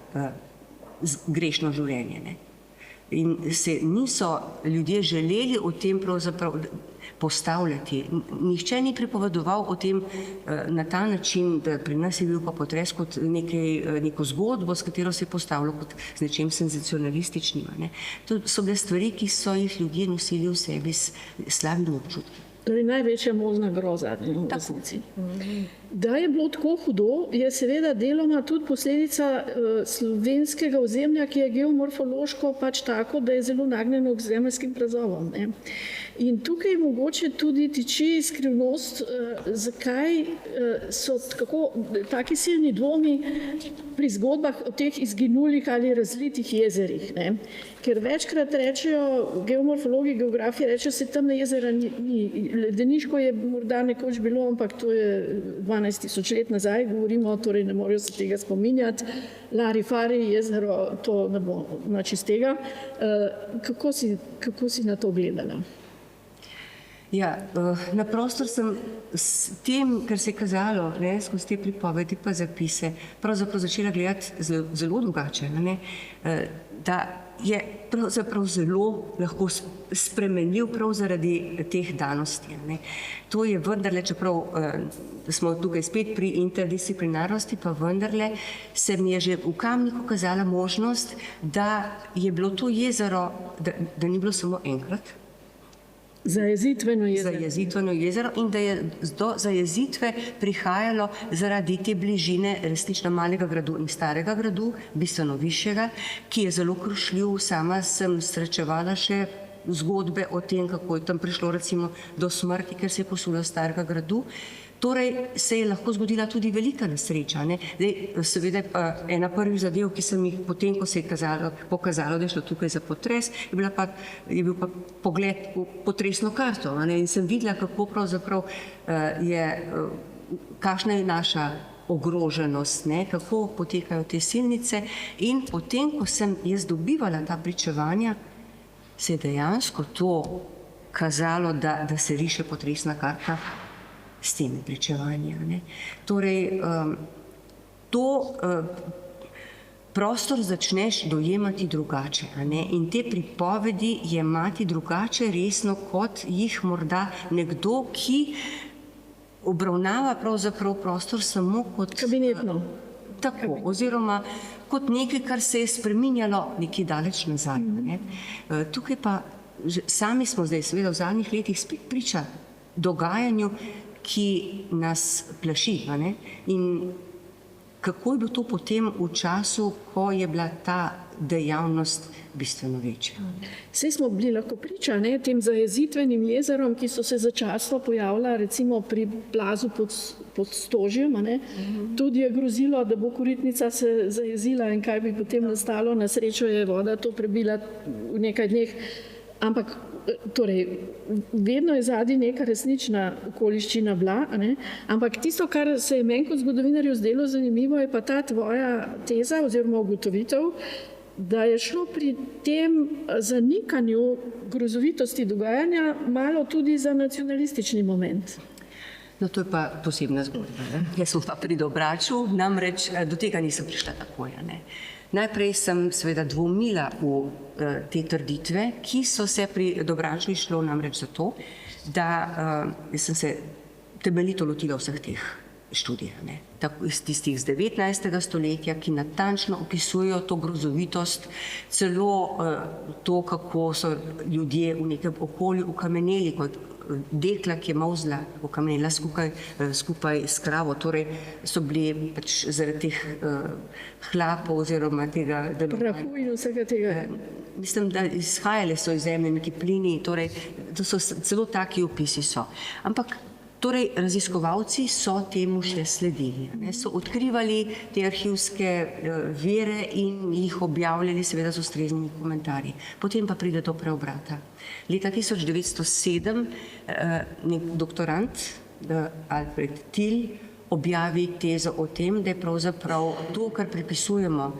C: grešno življenje. In se niso ljudje želeli o tem pravzaprav postavljati. Nihče ni pripovedoval o tem na ta način, da pri nas je bil pa potres kot neko zgodbo, s katero se je postavljal kot z nečem senzacionalističnim. To so bile stvari, ki so jih ljudje nosili v sebi s slabimi občutki.
D: Torej največja možna groza v resnici. Da je bilo tako hudo, je seveda deloma tudi posledica slovenskega ozemlja, ki je geomorfološko pač tako, da je zelo nagnjeno k zemeljskim plazovom. In tukaj mogoče tudi tiči skrivnost, zakaj so taki silni dvomi pri zgodbah o teh izginulih ali razlitih jezerih. Ker večkrat rečejo, geomorfologi, geografi rečejo, se tamne jezera ni. Ledeniško je morda nekoč bilo, ampak to je 12.000 let nazaj, govorimo, torej ne morejo se tega spominjati. Larifari, jezero, to ne bo nič iz tega. Kako si na to gledala?
C: Ja, na prostor sem s tem, kar se je kazalo, skozi te pripovedi pa zapise, pravzaprav začela gledati zelo drugače, da je pravzaprav zelo lahko spremenljiv prav zaradi teh danosti. To je vendarle, čeprav smo tukaj spet pri interdisciplinarnosti, pa vendarle se mi je že v Kamniku kazala možnost, da je bilo to jezero, da ni bilo samo enkrat,
D: Zajezitveno
C: jezero in da je do zajezitve prihajalo zaradi te bližine resnično malega gradu in starega gradu, bistveno višjega, ki je zelo krušljiv. Sama sem srečevala še zgodbe o tem, kako je tam prišlo recimo do smrti, ker se je posula starega gradu. Torej se je lahko zgodila tudi velika nesreča. Seveda ena prvih zadev, ki sem jih potem, ko se je pokazalo, da je šlo tukaj za potres, je bil pa pogled v potresno karto. In sem videla, kako pravzaprav kakšna je naša ogroženost, kako potekajo te silnice. In potem, ko sem jaz dobivala ta pričevanja, se je dejansko to kazalo, da se riše potresna karta s temi pričevanji. Torej, prostor začneš dojemati drugače in te pripovedi jemati drugače resno, kot jih morda nekdo, ki obravnava pravzaprav prostor samo kot
D: kabinetno.
C: Tako, oziroma kot nekaj, kar se je spreminjalo nekaj daleč nazaj. Tukaj pa sami smo zdaj seveda v zadnjih letih spet priča dogajanju, ki nas plaši. In kako je bilo to potem v času, ko je bila ta dejavnost bistveno večja?
D: Saj smo bili lahko priča tem zajezitvenim jezerom, ki so se začasno pojavila recimo pri plazu pod Stožjem. Tudi je grozilo, da bo koritnica se zajezila in kaj bi potem nastalo. Na srečo je voda to prebila v nekaj dneh. Ampak torej, vedno je zadnji neka resnična okoliščina bila, ampak tisto, kar se je meni kot zgodovinarju zdelo zanimivo, je pa ta tvoja teza oziroma ugotovitev, da je šlo pri tem zanikanju grozovitosti dogajanja malo tudi za nacionalistični moment.
C: No, to je pa posebna zgodba. Jaz sem pa pri Dobraču, namreč do tega nisem prišla takoj. Najprej sem seveda dvomila v te trditve, ki so se pri Dobraču išlo namreč zato, da sem se temeljito lotila vseh teh študij. Tako iz tistih z 19. stoletja, ki natančno opisujejo to grozovitost, celo to, kako so ljudje v nekem okolju ukameneli, kot dekla, ki je molzla, ukamenela skupaj s kravo. Torej so bili pač zaradi teh hlapov oziroma tega
D: prahu in vsega tega.
C: Mislim, da izhajale so iz zemlje neki plini, torej to so celo taki opisi so. Ampak torej, raziskovalci so temu še sledili. So odkrivali te arhivske vire in jih objavljali seveda z ustreznimi komentarji. Potem pa pride do preobrata. Leta 1907 nek doktorant Alfred Thiel objavi tezo o tem, da je pravzaprav to, kar pripisujemo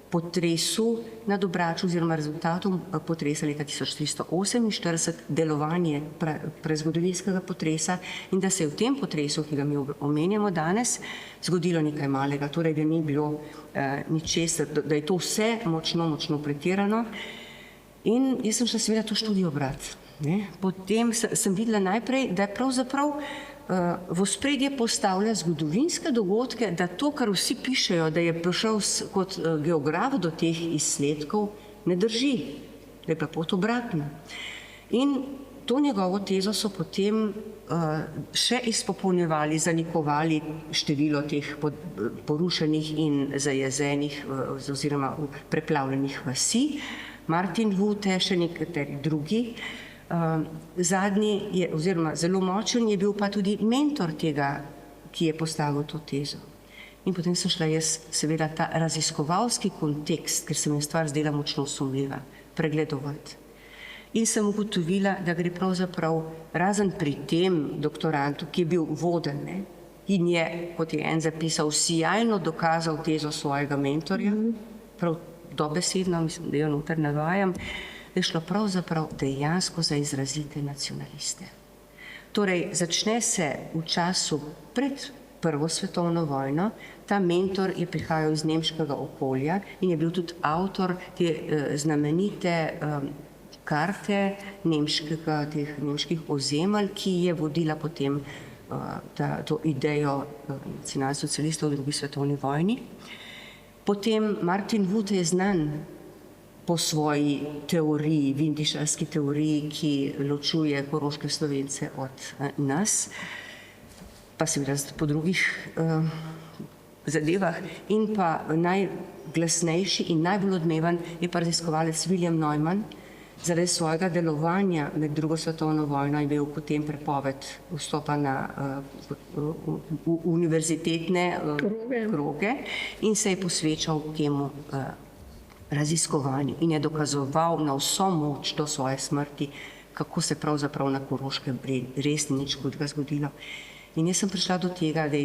C: potresu na Dobraču oziroma rezultatom potresa leta 1348, delovanje prezgodovinskega potresa in da se je v tem potresu, ki ga mi omenjamo danes, zgodilo nekaj malega, torej da ni bilo ničesar, da je to vse močno pretirano. In jaz sem šla seveda to študijo brati. Potem sem videla najprej, da je pravzaprav v ospredje postavlja zgodovinske dogodke, da to, kar vsi pišejo, da je prišel kot geograf do teh izsledkov, ne drži, da je pa pot obratna. In to njegovo tezo so potem še izpopolnjevali, zanikovali število teh porušenih in zajezenih oziroma preplavljenih vasi. Martin Vute, še nekateri drugi. Zadnji je, oziroma zelo močen je bil pa tudi mentor tega, ki je postavil to tezo. In potem sem šla jaz seveda ta raziskovalski kontekst, ker se mi je stvar zdela močno sumljiva, pregledovati. In sem ugotovila, da gre pravzaprav razen pri tem doktorantu, ki je bil voden, ne, in je, kot je en zapisal, sijajno dokazal tezo svojega mentorja, prav dobesedno, mislim, da jo noter navajam, da je šlo pravzaprav dejansko za izrazite nacionaliste. Torej, začne se v času pred Prvo svetovno vojno, ta mentor je prihajal iz nemškega okolja in je bil tudi avtor te znamenite karte teh nemških ozemelj, ki je vodila potem to idejo nacionalsocialistov v drugi svetovni vojni. Potem Martin Vute je znan po svoji teoriji, vindišarski teoriji, ki ločuje koroške Slovence od nas, pa seveda po drugih zadevah. In pa najglasnejši in najbolj odmeven je pa raziskovalec William Neumann. Zaradi svojega delovanja med drugo svetovno vojno je bil potem prepoved vstopa na univerzitetne kroge in se je posvečal temu raziskovanju in je dokazoval na vso moč do svoje smrti, kako se pravzaprav na Koroškem res ni nič hudega zgodilo. In jaz sem prišla do tega, da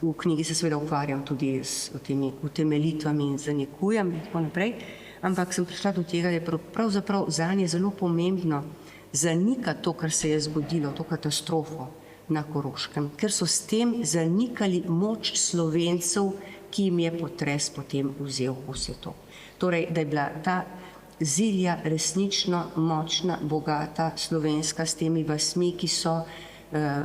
C: v knjigi se seveda ukvarjam tudi s temi utemeljitvami in zanikujem in tako naprej, ampak sem prišla do tega, da je pravzaprav zanje zelo pomembno zanikati to, kar se je zgodilo, to katastrofo na Koroškem, ker so s tem zanikali moč Slovencev, ki jim je potres potem vzel vse to. Torej, da je bila ta Zilja resnično močna, bogata, slovenska, s temi vasmi, ki so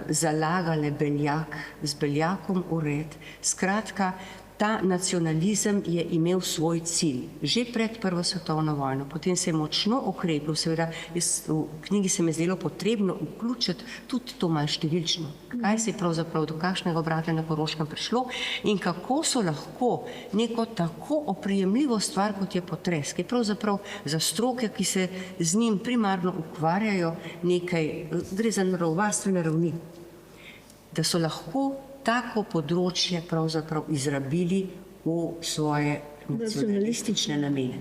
C: zalagale Beljak, z Beljakom v red. Skratka, ta nacionalizem je imel svoj cilj. Že pred Prvo svetovno vojno, potem se je močno okrepil, seveda v knjigi se mi je zdelo potrebno vključiti tudi to malo številčno. Kaj se je pravzaprav do kakšnega obrata na Koroškem prišlo in kako so lahko neko tako oprijemljivo stvar, kot je potres, ki je pravzaprav za stroke, ki se z njim primarno ukvarjajo nekaj, gre za naravovarstvene ravni, da so lahko tako področje pravzaprav izrabili v svoje nacionalistične namene.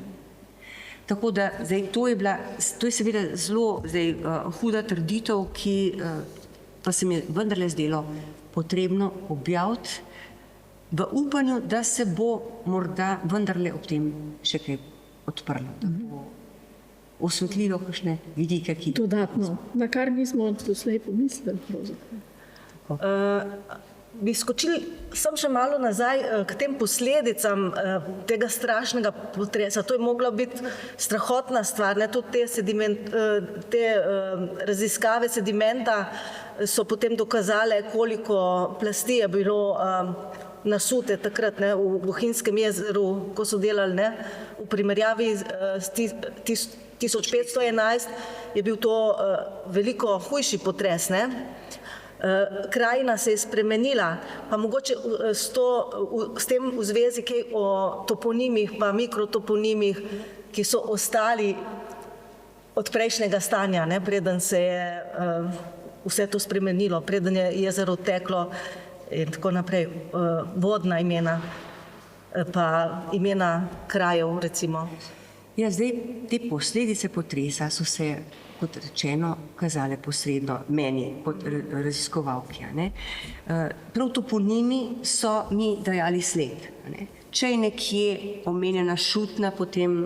C: Tako da zdaj, to je seveda zelo huda trditev, ki pa se mi je vendarle zdelo potrebno objaviti v upanju, da se bo morda vendarle ob tem še kaj odprlo, da bo osvetlilo kakšne vidike, ki...
D: Dodatno, na kar nismo doslej pomislili pravzaprav.
B: Bi skočili sem še malo nazaj k tem posledicam tega strašnega potresa. To je mogla biti strahotna stvar, ne? Tudi te raziskave sedimenta so potem dokazale, koliko plasti je bilo nasute takrat, ne, v Bohinjskem jezeru, ko so delali, ne, v primerjavi s 1511 je bil to veliko hujši potres, ne. Krajina se je spremenila, pa mogoče s tem v zvezi kaj o toponimih, pa mikrotoponimih, ki so ostali od prejšnjega stanja, ne, preden se je vse to spremenilo, preden je jezero teklo in tako naprej, vodna imena, pa imena krajev, recimo.
C: Ja, zdaj, te posledice potresa so se, kot rečeno, kazale posredno meni, kot raziskovalki. Prav toponimi so mi dajali sled. Če je nekje omenjena Šutna po tem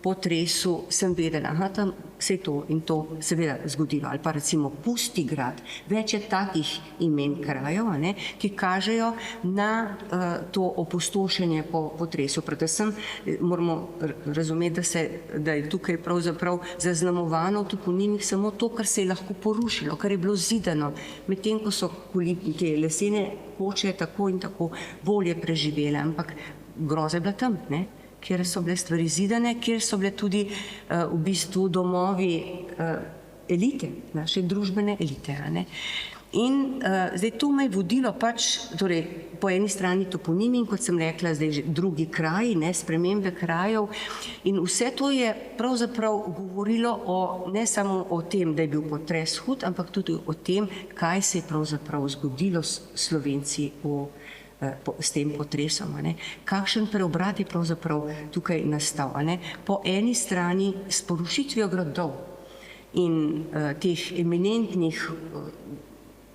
C: potresu, sem vedela, tam se je to in to seveda zgodilo. Ali pa recimo Pusti grad. Več je takih imen krajev, ki kažejo na to opustošenje po potresu. Predvsem moramo razumeti, da je tukaj pravzaprav zaznamovano v toponimih samo to, kar se je lahko porušilo, kar je bilo zidano, medtem ko so te lesene koče tako in tako bolje preživele, ampak groza je bila tam, kjer so bile stvari zidane, kjer so bile tudi v bistvu domovi elite, naše družbene elite. Ne? In zdaj to me je vodilo pač, torej po eni strani toponimi in kot sem rekla, zdaj že drugi kraji, ne, spremembe krajev in vse to je pravzaprav govorilo ne samo o tem, da je bil potres hud, ampak tudi o tem, kaj se je pravzaprav zgodilo s Slovenci s tem potresom. Ne. Kakšen preobrat je pravzaprav tukaj nastal. Ne. Po eni strani s porušitvijo gradov in teh eminentnih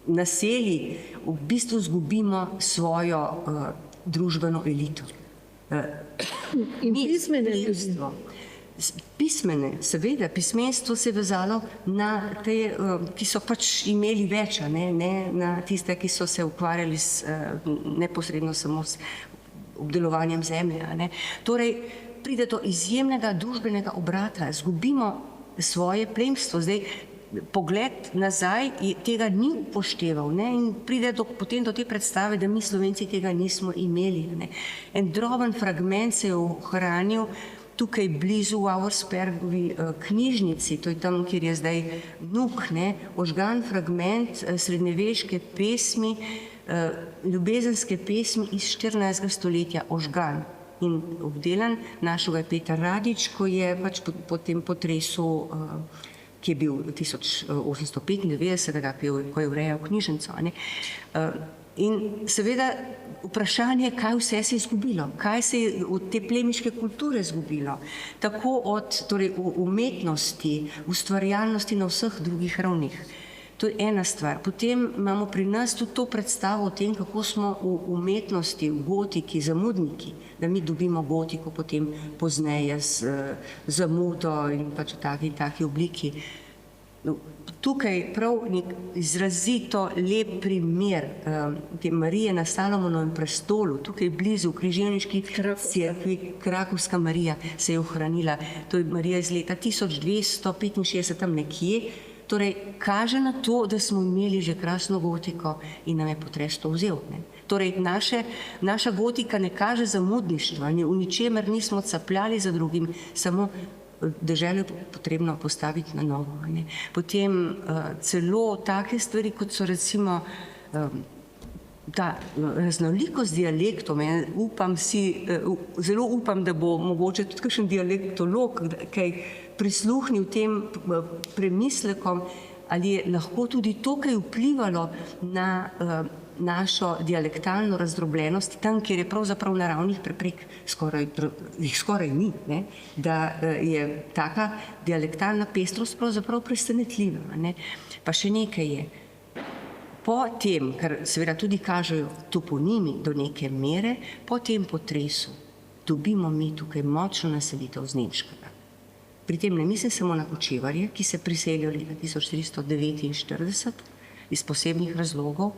C: naselji v bistvu zgubimo svojo družbeno elito.
D: In pismene ljudi.
C: Pismene, seveda, pismenstvo se je vezalo na te, ki so pač imeli več, ne na tiste, ki so se ukvarjali neposredno samo s obdelovanjem zemlje. Ne. Torej, pride do izjemnega družbenega obrata, zgubimo svoje plemstvo. Zdaj, pogled nazaj tega ni upošteval, ne? In pride potem do te predstave, da mi Slovenci tega nismo imeli. Ne? En droben fragment se je ohranil tukaj blizu v Auerspergovi knjižnici, to je tam, kjer je zdaj Vnuk, ožgan fragment srednjeveške pesmi, ljubezenske pesmi iz 14. stoletja, ožgan in obdelan. Našega je Peter Radič, ko je pač po tem potresu ki je bil 1895, ko je urejal knjižnico. In seveda vprašanje, kaj vse se je izgubilo, kaj se je od te plemiške kulture izgubilo, tako od umetnosti, ustvarjalnosti na vseh drugih ravnih. To je ena stvar. Potem imamo pri nas tudi to predstavo o tem, kako smo v umetnosti, v gotiki, zamudniki, da mi dobimo gotiko potem pozneje z zamudo in pač v taki obliki. Tukaj prav nek izrazito lep primer te Marije na Salomonovem prestolu, tukaj blizu v križevniški cerkvi, Krakovska Marija se je ohranila. To je Marija iz leta 1265, tam nekje. Torej, kaže na to, da smo imeli že krasno gotiko in nam je potres to vzel. Ne? Torej, naša gotika ne kaže zamudništva, v ničemer nismo capljali za drugim, samo deželo je potrebno postaviti na novo. Ne? Potem celo take stvari, kot so recimo ta raznolikost dialektov, zelo upam, da bo mogoče tudi kakšen dialektolog kaj prisluhnil tem premislekom, ali je lahko tudi to kaj vplivalo na našo dialektalno razdrobljenost, tam, kjer je pravzaprav naravnih preprek skoraj ni, ne? Da je taka dialektalna pestrost pravzaprav presenetljiva. Ne? Pa še nekaj je. Po tem, kar seveda tudi kažejo toponimi do neke mere, po tem potresu dobimo mi tukaj močno naselitev z nemškega. Pri tem ne mislim samo na Kočevarje, ki se priselijo leta 1449 iz posebnih razlogov,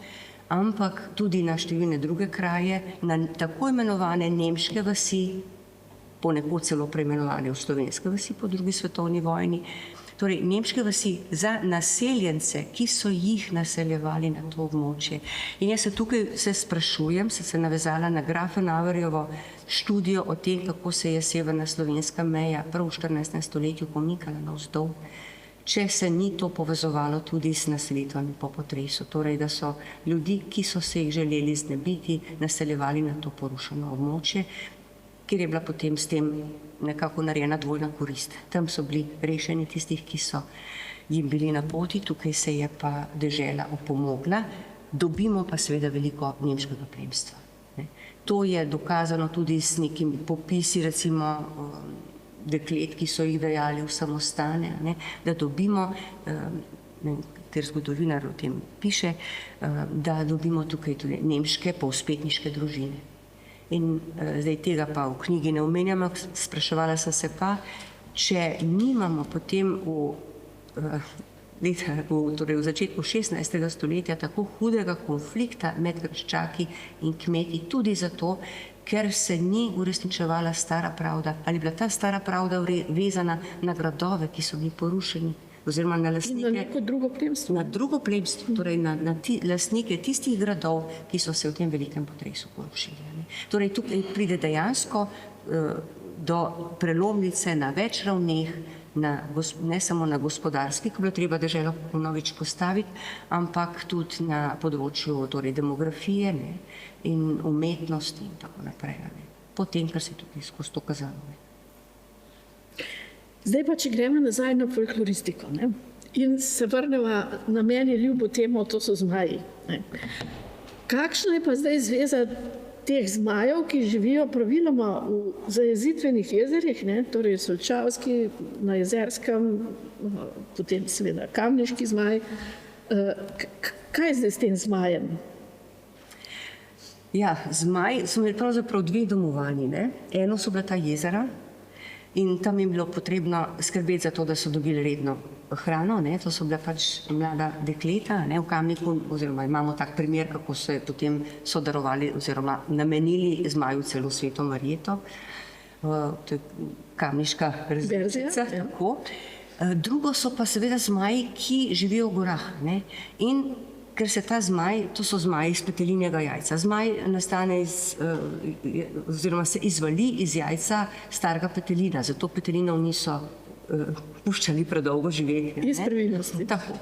C: ampak tudi na številne druge kraje, na tako imenovane nemške vasi, ponekod celo preimenovane v slovenske vasi po drugi svetovni vojni. Torej, nemške vasi za naseljence, ki so jih naseljevali na to območje. In jaz se tukaj sprašujem, sem se navezala na Grafenauerjevo študijo o tem, kako se je severna slovenska meja prav v 14. stoletju pomikala navzdol, če se ni to povezovalo tudi s naselitvami po potresu. Torej, da so ljudi, ki so se jih želeli znebiti, naseljevali na to porušeno območje, kjer je bila potem s tem nekako narejena dvojna korist. Tam so bili rešeni tistih, ki so jim bili na poti, tukaj se je pa dežela opomogla, dobimo pa seveda veliko nemškega plemstva. To je dokazano tudi s nekimi popisi, recimo deklet, ki so jih dajali v samostane, da dobimo, ker zgodovinar o tem piše, da dobimo tukaj tudi nemške povzpetniške družine. In zdaj tega pa v knjigi ne omenjam, spraševala sem se pa, če nimamo potem v začetku 16. stoletja tako hudega konflikta med Grščaki in kmeti, tudi zato, ker se ni uresničevala stara pravda, ali bila ta stara pravda vezana na gradove, ki so bili porušeni, oziroma na lastnike.
D: In na neko drugo plemstvo.
C: Na drugo plemstvo, torej na lastnike tistih gradov, ki so se v tem velikem potresu porušili. Torej, tukaj pride dejansko do prelomnice na več ravneh, ne samo na gospodarski, ki bi bilo treba deželo ponovič postaviti, ampak tudi na področju torej demografije, ne, in umetnosti in tako naprej. Ne. Potem, kar se je tudi skozi to kazalo. Ne.
D: Zdaj pa, če gremo nazaj na folkloristiko, ne? In se vrneva na meni ljubo temo, to so zmaji. Ne? Kakšna je pa zdaj zveza teh zmajev, ki živijo praviloma v zajezitvenih jezerih, ne? Torej Solčavski, na Jezerskem, potem seveda Kamniški zmaj. Kaj je zdaj s tem zmajem?
C: Ja, zmaj so imeli pravzaprav dve domovanji. Ne? Eno so bila ta jezera in tam je bilo potrebno skrbeti za to, da so dobili redno hrano. Ne? To so bila pač mlada dekleta, ne? V Kamniku, oziroma imamo tak primer, kako so potem sodarovali oziroma namenili zmaju celo Sveto Marjeto. To je kamniška različica. Drugo so pa seveda zmaji, ki živijo v gorah. Ne? In ker se ta zmaj, to so zmaji iz petelinjega jajca. Zmaj nastane oziroma se izvali iz jajca starega petelina, zato petelinov niso puščali predolgo živeti.
D: Iz pravilnosti.
C: Tako.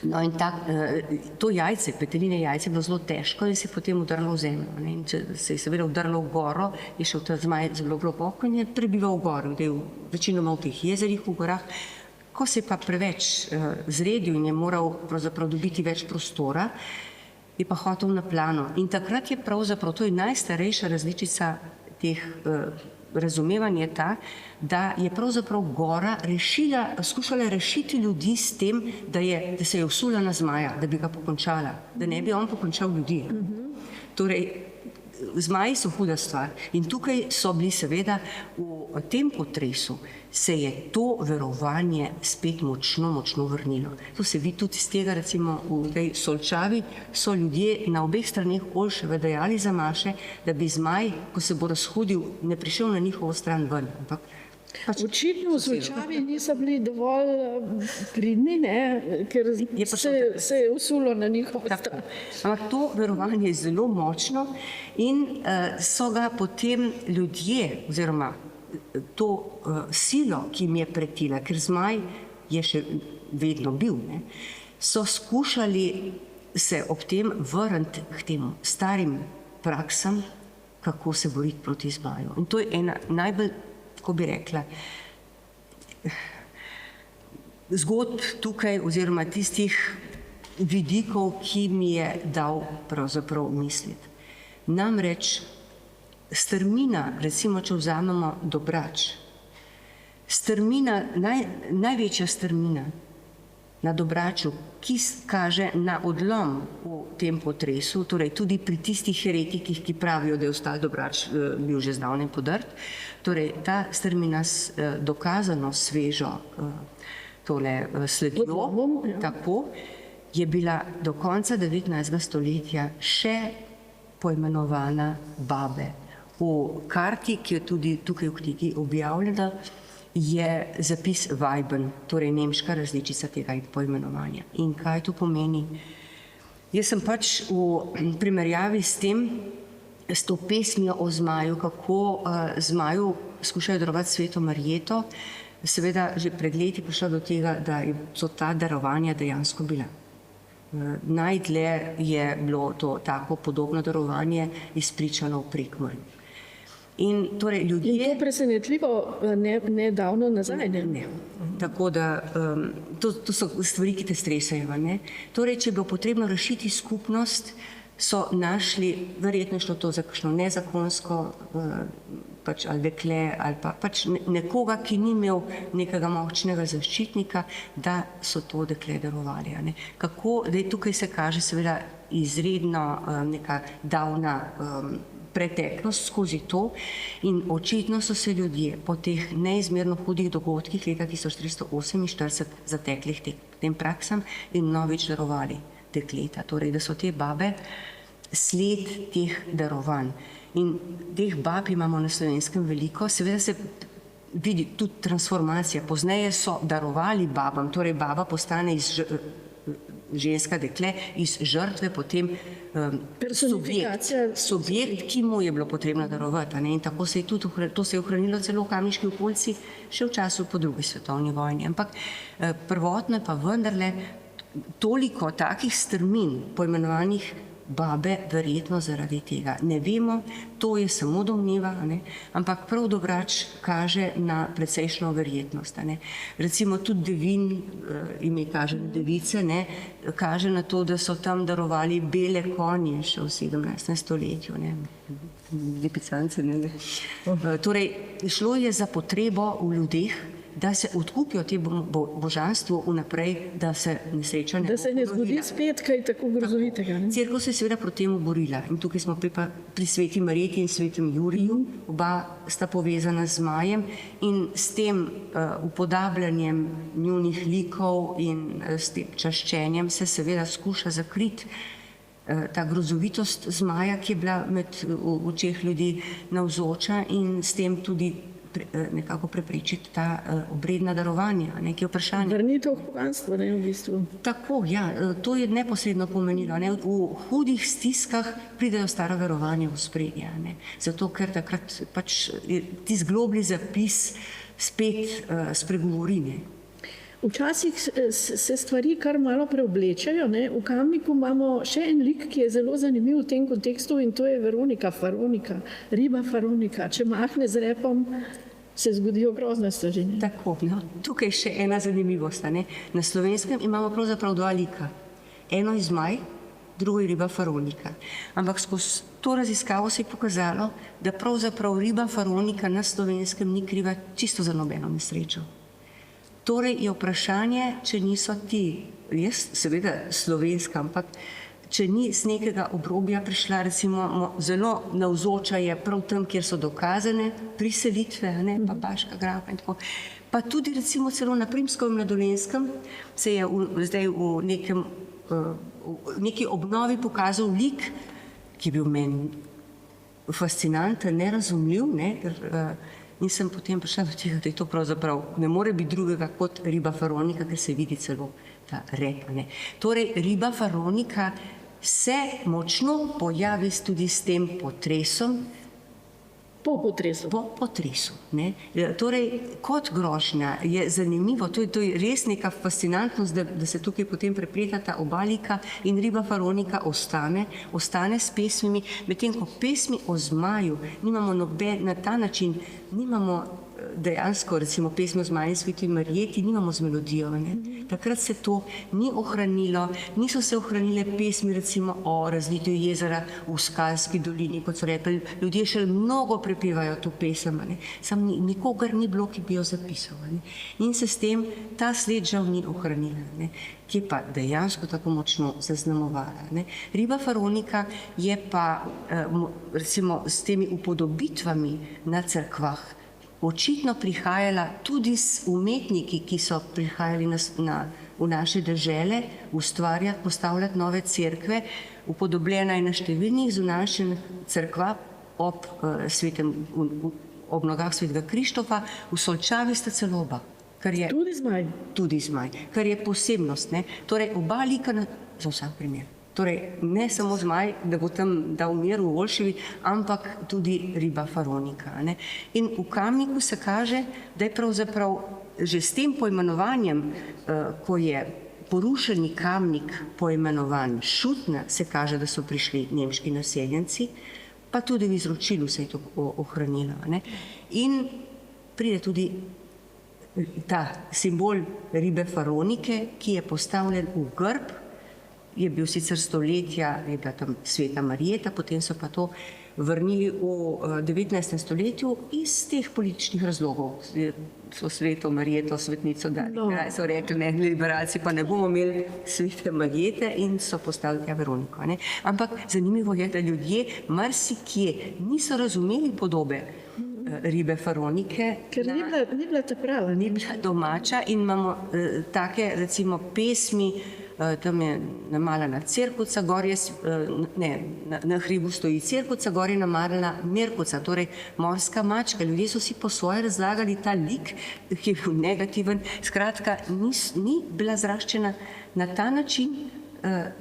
C: No in to jajce, peteline jajce, je bilo zelo težko in se je potem udrlo v zemljo. Ne? In če se je seveda udrlo v goro, je šel ta zmaj zelo globoko in je prebival v gori, večinoma v teh jezerih, v gorah. Ko se je pa preveč zredil in je moral pravzaprav dobiti več prostora, je pa hotel na plano. In takrat je pravzaprav, to je najstarejša različica teh razumevanja ta, da je pravzaprav gora skušala rešiti ljudi s tem, da se je vsula na zmaja, da bi ga pokončala, da ne bi on pokončal ljudi. Torej, zmaji so huda stvar in tukaj so bili seveda v tem potresu se je to verovanje spet močno vrnilo. To se vidi tudi iz tega, recimo v tej Solčavi so ljudje na obeh straneh Olševe dajali za maše, da bi zmaj, ko se bo razhudil, ne prišel na njihovo stran ven.
D: Očitno v Solčavi niso bili dovolj pridni, ker se je usulo na njihovo stran.
C: Ampak to verovanje je zelo močno in so ga potem ljudje, oziroma to silo, ki jim je pretila, ker zmaj je še vedno bil, so skušali se ob tem vrniti k temu starim praksam, kako se boriti proti zmaju. In to je ena najbolj, kako bi rekla, zgodb tukaj, oziroma tistih vidikov, ki mi je dal pravzaprav misliti. Namreč strmina, recimo, če vzamemo Dobrač, strmina, največja strmina na Dobraču, ki kaže na odlom v tem potresu, torej tudi pri tistih heretikih, ki pravijo, da je ostal Dobrač bil že zdavnaj podrt, torej ta strmina s dokazano svežo sledjo, tako, je bila do konca 19. stoletja še poimenovana Babe. V karti, ki je tudi tukaj v knjigi objavljena, je zapis Weiben, torej nemška različica tega poimenovanja. In kaj to pomeni? Jaz sem pač v primerjavi s tem, s to pesmijo o zmaju, kako zmaju skušajo darovati Sveto Marjeto, seveda že pred leti prišla do tega, da so ta darovanja dejansko bila. Najdlje je bilo to tako podobno darovanje izpričano v Prekmurju. In torej ljudje...
D: In to presenetljivo nedavno nazaj, ne?
C: Tako da, to so stvari, ki te stresajo, ne? Torej, če bi bilo potrebno rešiti skupnost, so našli, verjetno šlo to za kakšno nezakonsko, pač ali dekle, ali pa pač nekoga, ki ni imel nekega močnega zaščitnika, da so to dekle darovali, ne? Kako, da tukaj se kaže seveda izredno neka davna preteklost skozi to in očitno so se ljudje po teh neizmerno hudih dogodkih leta 1448 zateklih tem praksam in novič darovali dekleta. Torej, da so te babe sled teh darovanj. In teh bab imamo na Slovenskem veliko, seveda se vidi tudi transformacija. Pozneje so darovali babam, torej baba postane ženska dekle, iz žrtve potem
D: Personifikacija.
C: subjekt, ki mu je bilo potrebno darovati. A ne? In tako se je tudi, to se je ohranilo celo v Kamniški okolici še v času po drugi svetovni vojni. Ampak prvotno je pa vendarle toliko takih strmin poimenovanih babe, verjetno zaradi tega. Ne vemo, to je samo domneva, ne? Ampak prav Dobrač kaže na precejšno verjetnost. Ne? Recimo tudi Devin, ime kaže na device, ne? Kaže na to, da so tam darovali bele konje še v 17. stoletju. Ne? Lipicance, ne? Torej, šlo je za potrebo v ljudeh, da se odkupijo te božanstvo vnaprej, da se nesreča ne bo
D: Da se ne zgodi
C: ponovila.
D: spet kaj tako grozovitega. Ne?
C: Cerkev se je seveda proti temu borila in tukaj smo pri sveti Marjeti in svetem Juriju, oba sta povezana z zmajem in s tem upodabljanjem njunih likov in s tem čaščenjem se seveda skuša zakriti ta grozovitost zmaja, ki je bila v očeh ljudi navzoča in s tem tudi nekako preprečiti ta obredna darovanja, ki je vprašanje.
D: Vrnitev v poganstvo, ne, v bistvu.
C: Tako, ja, to je neposredno pomenilo. Ne. V hudih stiskah pridejo stara verovanja v spredje, ne. Zato, ker takrat pač tisti globli zapis spet spregovori. Ne.
D: Včasih se stvari kar malo preoblečajo. Ne? V Kamniku imamo še en lik, ki je zelo zanimiv v tem kontekstu in to je Veronika Faronika, riba Faronika. Če mahne z repom, se zgodijo grozne stvari.
C: Tako, no. Tukaj še ena zanimivost. Ne? Na Slovenskem imamo pravzaprav dva lika. Eno je zmaj, drugo je riba Faronika. Ampak skozi to raziskavo se je pokazalo, da pravzaprav riba Faronika na Slovenskem ni kriva čisto za nobeno nesrečo. Torej je vprašanje, če niso ti, jaz seveda slovenska, ampak če ni z nekega obrobja prišla, recimo zelo navzoča je prav tam, kjer so dokazane priselitve, ne, pa Baška grafa in tako. Pa tudi recimo celo na Primskem in na Dolenjskem se je zdaj v neki obnovi pokazal lik, ki je bil meni fascinanten, nerazumljiv, ne, in sem potem prišla do tega, da je to pravzaprav ne more biti drugega kot riba Faronika, ker se vidi celo ta rep. Ne. Torej, riba Faronika se močno pojavi tudi s tem potresom.
D: Po potresu.
C: Po potresu. Ne. Torej, kot grožnja je zanimivo, to je res neka fascinantnost, da se tukaj potem prepletata oba lika in riba Faronika ostane s pesmimi, medtem ko pesmi o zmaju nimamo na ta način, nimamo dejansko, recimo pesmi o zmaju in sveti Marjeti, nimamo z melodijo. Ne. Takrat se to ni ohranilo, niso se ohranile pesmi recimo o razlitju jezera v Skalski dolini, kot so rekli, ljudje še mnogo prepevajo to pesem, ne. Sam nikogar ni bilo, ki bi jo zapisal. Ne. In se s tem ta sled žal ni ohranila, ne. Ki je pa dejansko tako močno zaznamovala. Ne. Riba Faronika je pa recimo s temi upodobitvami na cerkvah očitno prihajala tudi s umetniki, ki so prihajali v naše dežele, ustvarjati, postavljati nove cerkve. Upodobljena je na številnih zunanjih cerkvah ob nogah svetega Krištofa, v Solčavi sta celo oba.
D: Tudi zmaj.
C: Tudi zmaj, kar je posebnost. Ne? Torej, oba lika za vsak primer. Torej, ne samo zmaj, da bo tam dal mir v Olševi, ampak tudi riba Faronika. Ne? In v Kamniku se kaže, da je pravzaprav že s tem poimenovanjem, ko je porušeni Kamnik poimenovan Šutna, se kaže, da so prišli nemški naseljenci, pa tudi v izročilu se je to ohranilo. Ne? In pride tudi ta simbol ribe Faronike, ki je postavljen v grb, je bil sicer stoletja, je bila tam sveta Marjeta, potem so pa to vrnili v 19. stoletju iz teh političnih razlogov. So sveto Marjeto, svetnico dali, so rekli, ne, liberalci pa ne bomo imeli svete Marjete in so postavili Veroniko. Ne. Ampak zanimivo je, da ljudje marsikje niso razumeli podobe ribe Faronike.
D: Ker ni bila ta prava.
C: Ni bila domača in imamo take, recimo, pesmi tam je namalana Cerkvica, gor je, na hribu stoji Cerkvica, gor je namalana Merkuca, torej morska mačka. Ljudje so si po svoje razlagali ta lik, ki je bil negativen. Skratka, ni bila zraščena na ta način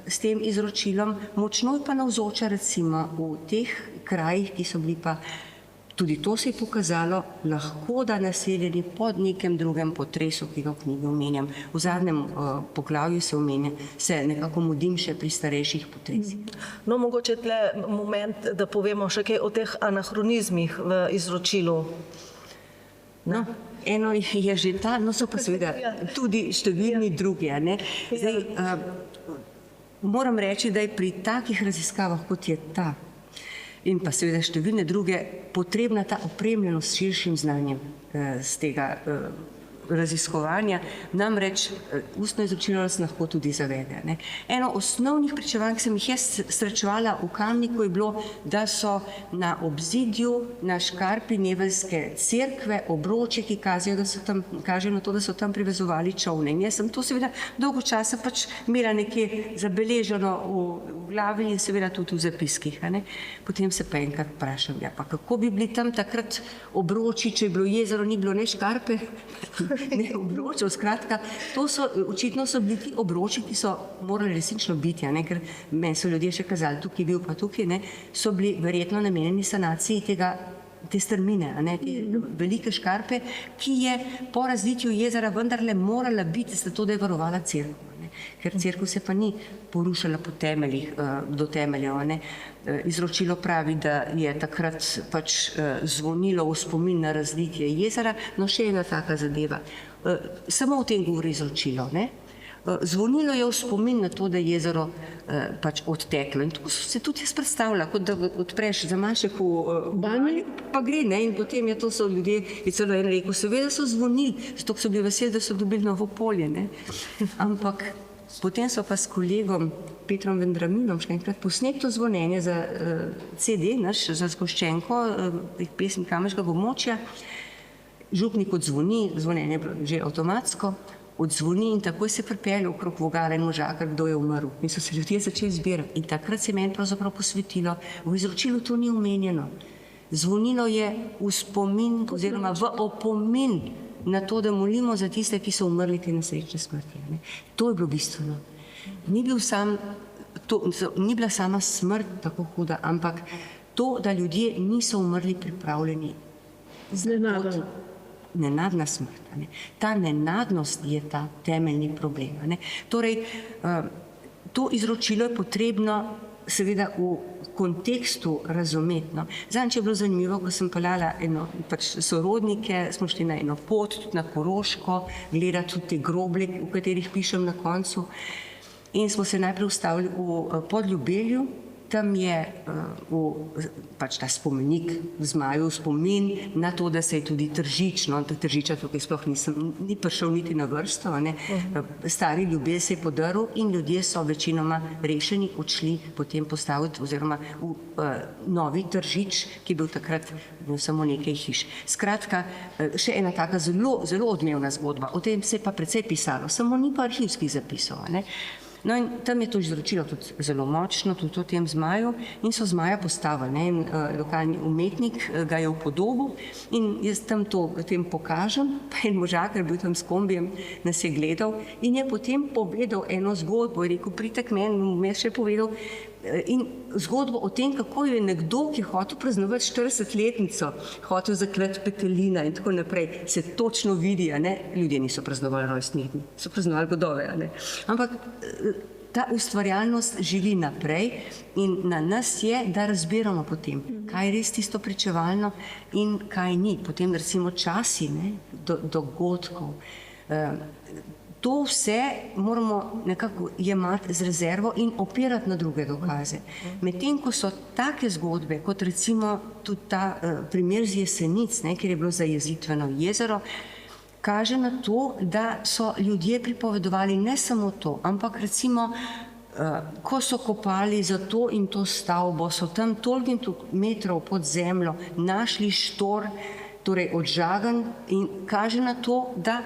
C: s tem izročilom, močno je pa navzoča recimo v teh krajih, ki so bili pa, tudi to se je pokazalo, lahko da naseljeni pod nekem drugem potresu, ki ga v knjigi omenjam. V zadnjem poglavju se nekako mudim še pri starejših potresih.
B: No, mogoče tle moment, da povemo še kaj o teh anahronizmih v izročilu.
C: No, eno je že ta, no so pa seveda tudi številni drugi. Zdaj, moram reči, da je pri takih raziskavah, kot je ta, in pa seveda številne druge, potrebna ta opremljenost s širšim znanjem z tega raziskovanja, namreč ustno izročilo nas lahko tudi zavede. Eno osnovnih pričevanj, ki sem jih jaz srečevala v Kamniku, je bilo, da so na obzidju, na škarpi Neveljske cerkve obroči, ki kažejo na to, da so tam privezovali čolne. In jaz sem to seveda dolgo časa pač imela nekje zabeleženo v glavi in seveda tudi v zapiskih. Potem se pa enkrat vprašam, ja pa kako bi bili tam takrat obroči, če je bilo jezero, ni bilo ne škarpe, ne obročev, skratka, očitno so bili ti obroči, ki so morali resnično biti, ker meni so ljudje še kazali, tukaj bil pa tukaj, so bili verjetno namenjeni sanaciji te strmine, te velike škarpe, ki je po razlitju jezera vendarle morala biti, zato da je varovala cerkev. Ker cerkev se pa ni porušala po temeljih, do temeljev. Izročilo pravi, da je takrat pač zvonilo v spomin na razlitje jezera, no še ena taka zadeva. Samo o tem govori izročilo. Zvonilo je v spomin na to, da je jezero pač odteklo. In tako se tudi jaz predstavlja, kot da odpreš zamašek v banji, pa gre, in potem to so ljudje, je celo en rekel, seveda so zvonili, zato so bili veseli, da so dobili novo polje. Ampak potem so pa s kolegom Petrom Vendraminom še enkrat posnet to zvonjenje za CD, naš, za zgoščenko, pesmi Kamniškega območja. Župnik odzvoni, zvonjenje je bilo že avtomatsko, odzvoni in takoj se pripelje okrog vogala in možakar, kdo je umrl. In so se ljudje začeli zbirati. In takrat se meni pravzaprav posvetilo, v izročilu to ni omenjeno. Zvonilo je v spomin oziroma v opomin na to, da molimo za tiste, ki so umrli te nesrečne smrti. To je bilo bistveno. Ni bila sama smrt tako huda, ampak to, da ljudje niso umrli pripravljeni. Nenadna smrt. Ta nenadnost je ta temeljni problem. Torej, to izročilo je potrebno seveda v kontekstu razumeti. Zadnjič je bilo zanimivo, ko sem peljala sorodnike, smo šli na eno pot, tudi na Koroško, gledati tudi te groblje, v katerih pišem na koncu. In smo se najprej ustavili v Podljubelju, tam je ta spomenik zmaju, spomin na to, da se je tudi Tržič, Tržiča tukaj sploh ni prišel niti na vrsto, stari Ljubelj se je podrl in ljudje so večinoma rešeni odšli potem postaviti oziroma v novi Tržič, ki je bil takrat samo nekaj hiš. Skratka, še ena taka zelo, zelo odmevna zgodba, o tem se je pa precej pisalo, samo ni pa arhivskih zapisov. No in tam je to izročilo tudi zelo močno, tudi o tem zmaju in so zmaja postavili. Lokalni umetnik ga je upodobil in jaz tam to tem pokažem, pa en možakar bil tam s kombijem, nas je gledal in je potem povedal eno zgodbo, je rekel, pridite k meni, me še povedal, in zgodbo o tem, kako je nekdo, ki je hotel praznovati 40-letnico, hotel zakleti petelina in tako naprej, se točno vidi, ljudje niso praznovali rojstnih dni, so praznovali godove, ampak ta ustvarjalnost živi naprej in na nas je, da razbiramo potem, kaj je res tisto pričevalno in kaj ni. Potem recimo časi dogodkov. To vse moramo nekako jemati z rezervo in opirati na druge dokaze. Medtem, ko so take zgodbe, kot recimo tudi ta primer z Jesenic, kjer je bilo zajezitveno jezero, kaže na to, da so ljudje pripovedovali ne samo to, ampak recimo, ko so kopali za to in to stavbo, so tam toliko metrov pod zemljo našli štor, torej odžagan in kaže na to, da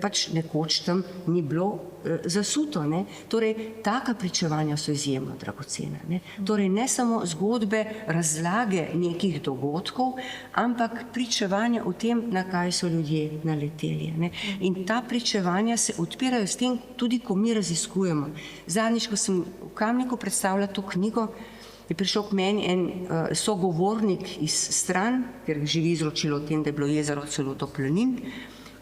C: pač nekoč tam ni bilo zasuto. Ne? Torej, taka pričevanja so izjemno dragocena. Ne? Torej, ne samo zgodbe, razlage nekih dogodkov, ampak pričevanja o tem, na kaj so ljudje naleteli. Ne? In ta pričevanja se odpirajo s tem, tudi ko mi raziskujemo. Zadnjič, ko sem v Kamniku predstavila to knjigo, je prišel k meni en sogovornik iz stran, ker živi izročilo o tem, da je bilo jezero celo do planin.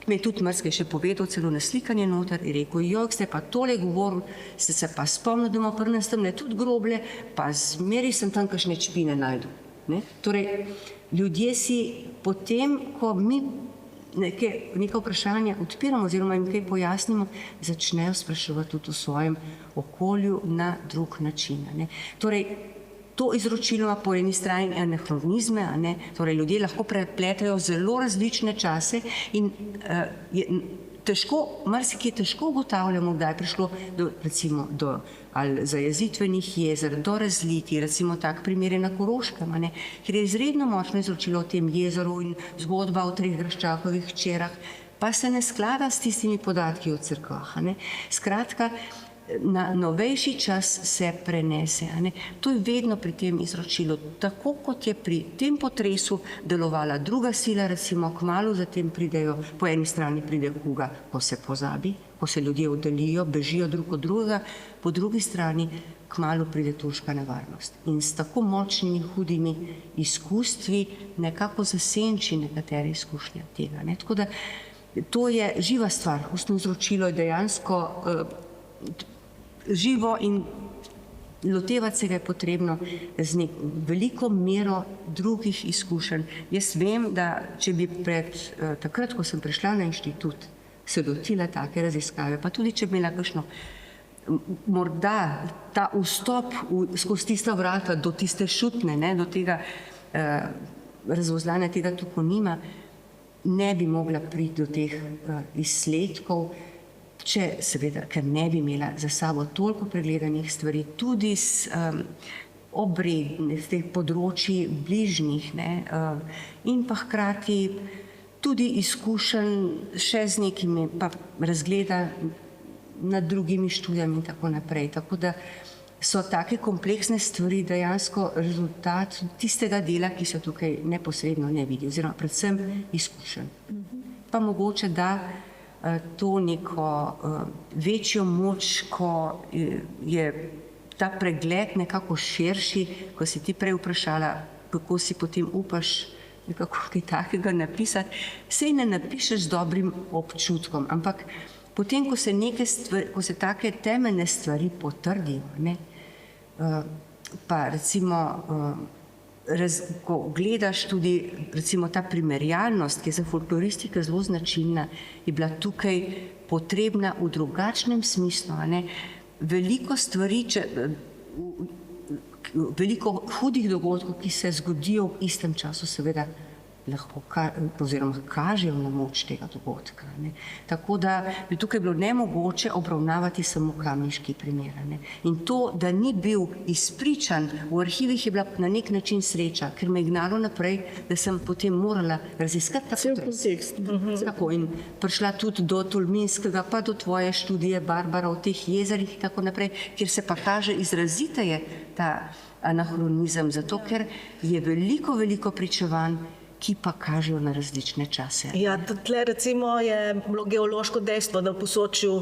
C: Mi je tudi marsikaj še povedal, celo naslikanje noter, in rekel, joj, ste pa tole govoril, ste se pa spomnil, da ima pri nas tamle tudi groblje, pa zmeri sem tam kakšne čpine najdu. Ne? Torej, ljudje si potem, ko mi neka vprašanja odpiramo oziroma jim kaj pojasnimo, začnejo spraševati tudi o svojem okolju na drug način. Ne? Torej, to izročilo ima po eni strani anahronizme, torej ljudje lahko prepletajo zelo različne čase in marsikje težko ugotavljamo, kdaj je prišlo do zajezitvenih jezer, do razlitij, recimo tak primer je na Koroškem, ker je izredno močno izročilo o tem jezeru in zgodba o 3 graščakovih hčerah, pa se ne sklada s tistimi podatki o cerkvah. Skratka, na novejši čas se prenese. To je vedno pri tem izročilu. Tako kot je pri tem potresu delovala druga sila, recimo kmalu zatem pridejo, po eni strani pride kuga, ko se pozabi, ko se ljudje oddalijo, bežijo drug od drugega, po drugi strani kmalu pride turška nevarnost. In s tako močnimi, hudimi izkustvi nekako zasenči nekatere izkušnje tega. Tako da to je živa stvar. Ustno izročilo je dejansko živo in lotevati se ga je potrebno z veliko mero drugih izkušenj. Jaz vem, da če bi takrat, ko sem prišla na inštitut, se lotila take raziskave, pa tudi če bi imela kakšno, morda ta vstop skozi tista vrata do tiste šutne, do tega razvozlanja tega toponima, ne bi mogla priti do teh izsledkov, ker ne bi imela za sabo toliko pregledanih stvari, tudi s obrednih področji bližnjih in pa hkrati tudi izkušenj še z nekimi razgleda nad drugimi študijami in tako naprej. Tako da so take kompleksne stvari dejansko rezultat tistega dela, ki se tukaj neposredno ne vidi, oziroma predvsem izkušenj. Pa mogoče da to neko večjo moč, ko je ta pregled nekako širši, ko si ti prej vprašala, kako si potem upaš nekako kaj takega napisati, sej ne napišeš z dobrim občutkom, ampak potem, ko se take temeljne stvari potrdijo, pa recimo ko gledaš tudi recimo ta primerjalnost, ki je za folkloristike zelo značilna, je bila tukaj potrebna v drugačnem smislu. Veliko stvari, veliko hudih dogodkov, ki se zgodijo v istem času, seveda lahko oziroma kažejo na moč tega dogodka. Tako da bi tukaj bilo nemogoče obravnavati samo kamniški primer. In to, da ni bil izpričan, v arhivih je bila na nek način sreča, ker me je gnalo naprej, da sem potem morala raziskati
D: cel kontekst.
C: Tako, in prišla tudi do Tolminskega, pa do tvoje študije, Barbara, o teh jezerih in tako naprej, kjer se pa kaže izraziteje ta anahronizem, zato ker je veliko pričevanj, ki pa kažejo na različne čase.
B: Ja, tle recimo je bilo geološko dejstvo, da v Posočju